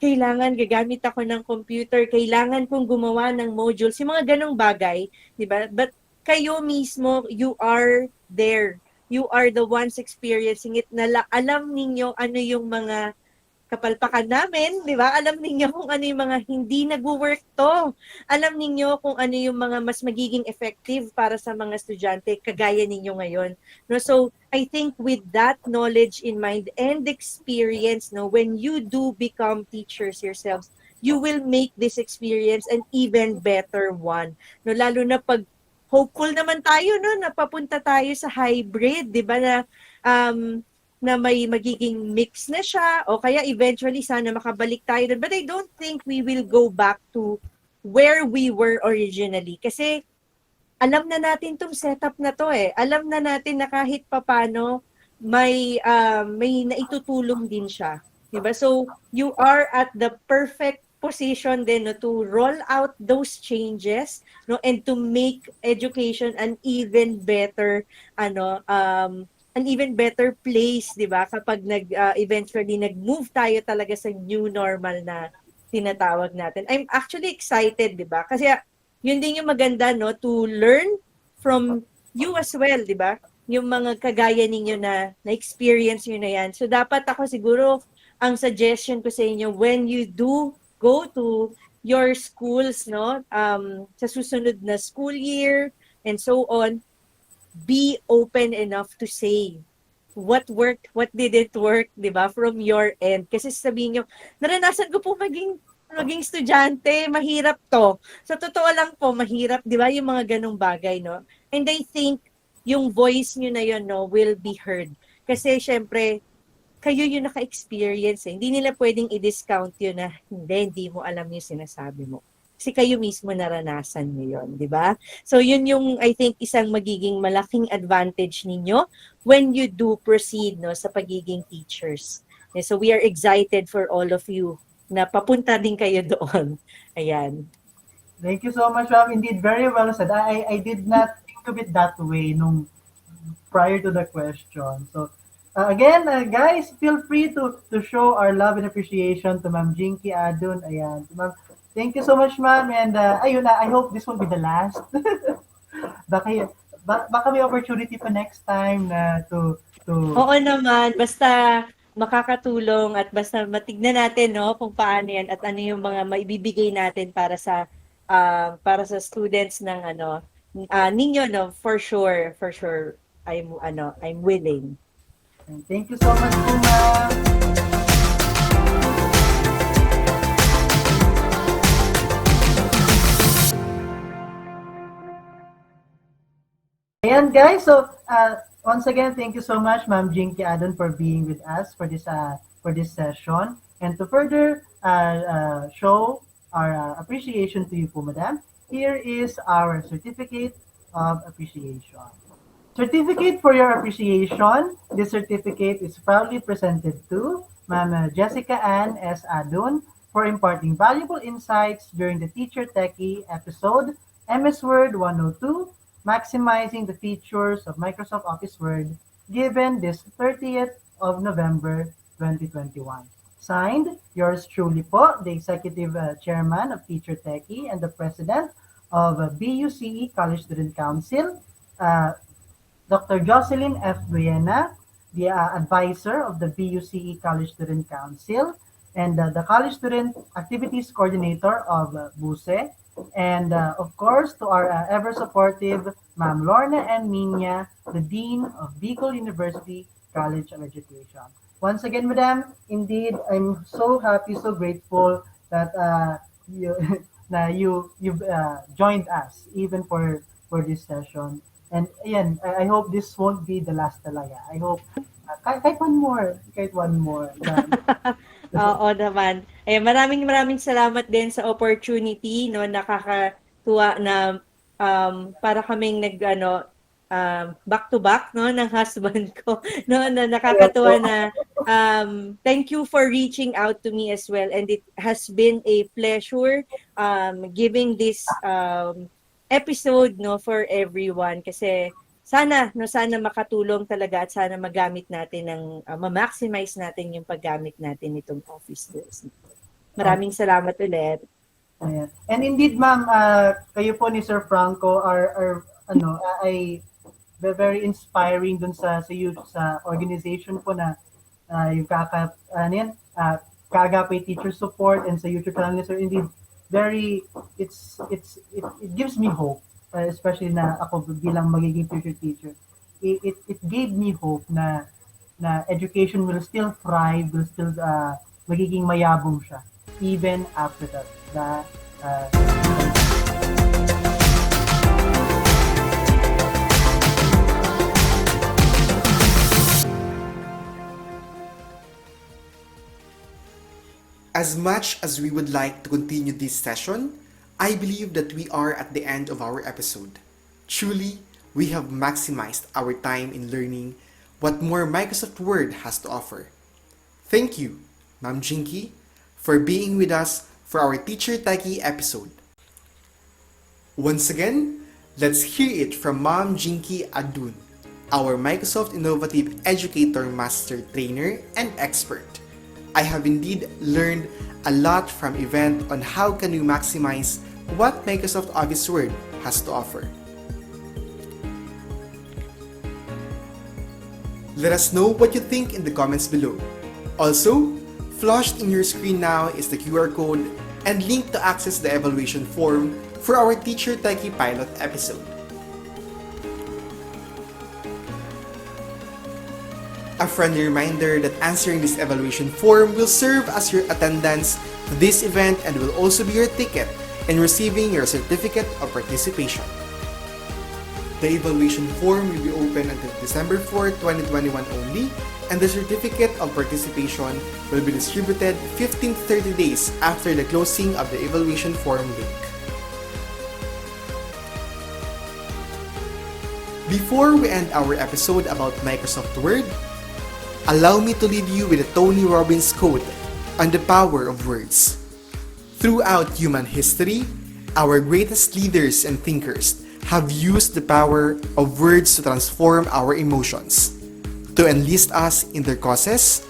kailangan gagamit ako ng computer, kailangan kong gumawa ng modules, yung mga ganong bagay, 'di ba? But kayo mismo, you are there. You are the ones experiencing it. Alam ninyo ano yung mga kapalpakan namin, di ba? Alam ninyo kung ano yung mga hindi nag-work to. Alam ninyo kung ano yung mga mas magiging effective para sa mga estudyante kagaya ninyo ngayon. No, so I think with that knowledge in mind and experience, no, when you do become teachers yourselves, you will make this experience an even better one. No, lalo na pag hopeful naman tayo, no, napapunta tayo sa hybrid, di ba, na may magiging mix na siya o kaya eventually sana makabalik tayo doon. But I don't think we will go back to where we were originally kasi alam na natin tong setup na to eh. Alam na natin na kahit papano may naitutulong din siya. Diba? So you are at the perfect position then, no, to roll out those changes, no, and to make education an even better an even better place, 'di ba? Kapag eventually nag-move tayo talaga sa new normal na tinatawag natin. I'm actually excited, 'di ba? Kasi yun din yung maganda, no, to learn from you as well, 'di ba? Yung mga kagaya ninyo na experience niyo na yan. So dapat ako siguro ang suggestion ko sa inyo when you do go to your schools, no, sa susunod na school year and so on, be open enough to say what worked, what didn't work, 'di ba? From your end. Kasi sabihin niyo, naranasan ko po maging estudyante, mahirap 'to. Sa totoo lang po, mahirap, 'di ba? Yung mga ganung bagay, no? And I think yung voice niyo na yun, no, will be heard. Kasi syempre, kayo yung naka-experience eh. Hindi nila pwedeng i-discount yun na hindi mo alam yung sinasabi mo. Kasi kayo mismo naranasan niyo yun, di ba? So yun yung I think isang magiging malaking advantage ninyo when you do proceed, no, sa pagiging teachers. So we are excited for all of you na papunta din kayo doon. Ayan. Thank you so much, ma'am. Indeed, very well said. I did not think of it that way nung prior to the question. So again, guys, feel free to show our love and appreciation to Ma'am Jinky Adun. Ayan. Ma'am, thank you so much, ma'am. And ayun na, I hope this will be the last. baka may opportunity pa next time na to Oo naman, basta makakatulong at basta matignan natin, no, kung paano yan at ano yung mga maibibigay natin para sa students ng ninyo, no, for sure I'm willing. Thank you so much po, ma'am. Ayan, guys. So, once again, thank you so much, Ma'am Jinky Adon, for being with us for this session. And to further show our appreciation to you po, Madam, here is our Certificate of Appreciation. Certificate for your appreciation. This certificate is proudly presented to Ma'am Jessica Ann S. Adun for imparting valuable insights during the Teacher Techie episode, MS Word 102, Maximizing the Features of Microsoft Office Word, given this 30th of November 2021. Signed, yours truly po, the Executive Chairman of Teacher Techie and the President of BUCE College Student Council, Dr. Jocelyn F. 𝗲𝗄𝐻, the advisor of the BUCE College Student Council, and the College Student Activities Coordinator of BUCE, And of course, to our ever supportive Ma'am Lorna and Minya, the Dean of 𝐕Cole University College of Education. Once again, Madam, indeed, I'm so happy, so grateful that you you've joined us even for this session. And again, I hope this won't be the last talaga. I hope kahit one more. Oo naman. Eh, maraming maraming salamat din sa opportunity, no, nakakatuwa na para kaming back to back, no, ng husband ko, no, na nakakatuwa na thank you for reaching out to me as well, and it has been a pleasure giving this episode, no, for everyone, kasi sana makatulong talaga at sana magamit natin ma-maximize natin yung paggamit natin nitong office tools. Maraming salamat ulit. Ayan. And indeed, ma'am, kayo po ni Sir Franco are ay very inspiring dun sa organization po na yung 𝗃𝐽 Teacher Support, and sa YouTube channel ni Sir. Indeed, it gives me hope, especially na ako bilang magiging future teacher. It gave me hope na education will still thrive, will still magiging mayabong siya even after the As much as we would like to continue this session, I believe that we are at the end of our episode. Truly, we have maximized our time in learning what more Microsoft Word has to offer. Thank you, Ma'am Jinky, for being with us for our Teacher Techie episode. Once again, let's hear it from Ma'am Jinky Adun, our Microsoft Innovative Educator Master Trainer and expert. I have indeed learned a lot from event on how can we maximize what Microsoft Office Word has to offer. Let us know what you think in the comments below. Also, flashed in your screen now is the QR code and link to access the evaluation form for our Teacher Techie pilot episode. A friendly reminder that answering this evaluation form will serve as your attendance to this event and will also be your ticket in receiving your certificate of participation. The evaluation form will be open until December 4, 2021 only, and the certificate of participation will be distributed 15 to 30 days after the closing of the evaluation form link. Before we end our episode about Microsoft Word, allow me to leave you with a Tony Robbins quote on the power of words. Throughout human history, our greatest leaders and thinkers have used the power of words to transform our emotions, to enlist us in their causes,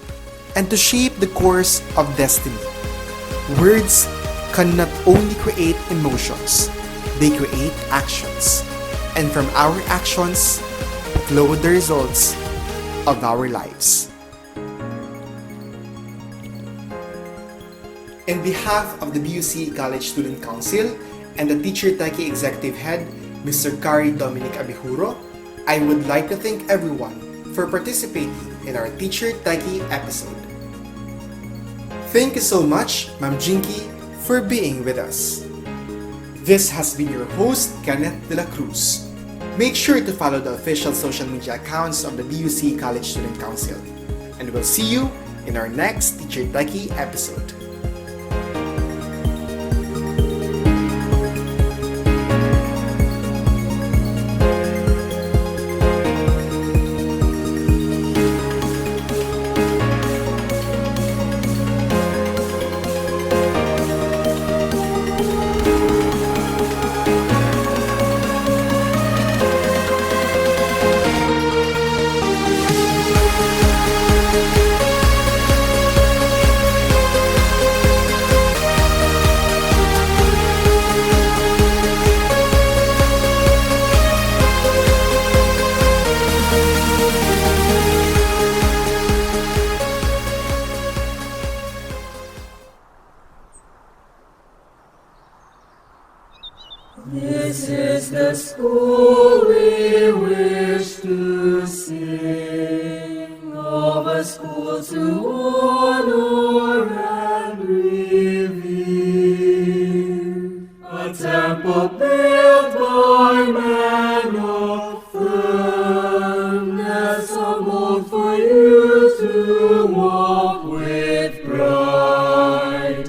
and to shape the course of destiny. Words can not only create emotions, they create actions. And from our actions flow the results of our lives. On behalf of the BUCE College Student Council and the Teacher Techie Executive Head, Mr. CARY DOMINIC ABEJURO, I would like to thank everyone for participating in our Teacher Techie episode. Thank you so much, Ma'am Jinky, for being with us. This has been your host, Kenneth de la Cruz. Make sure to follow the official social media accounts of the BUCE College Student Council. And we'll see you in our next Teacher Techie episode. This is the school we wish to sing, of a school to honor and revere, a temple built by man of firmness, a mold for you to walk with pride,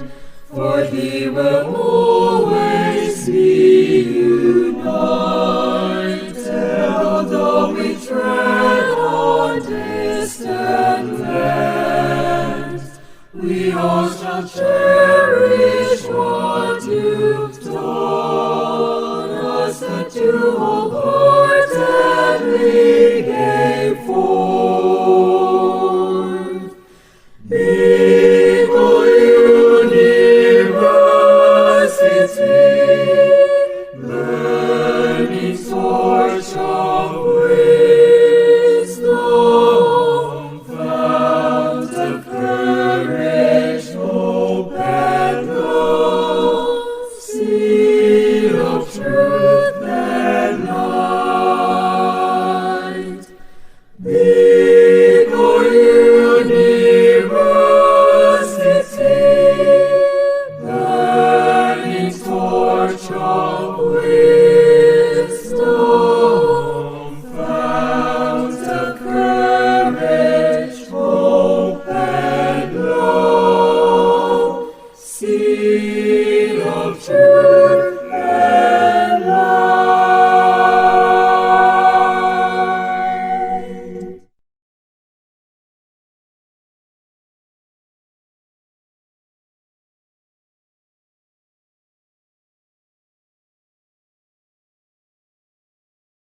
for He will always be united, although we tread on distant lands, we all shall share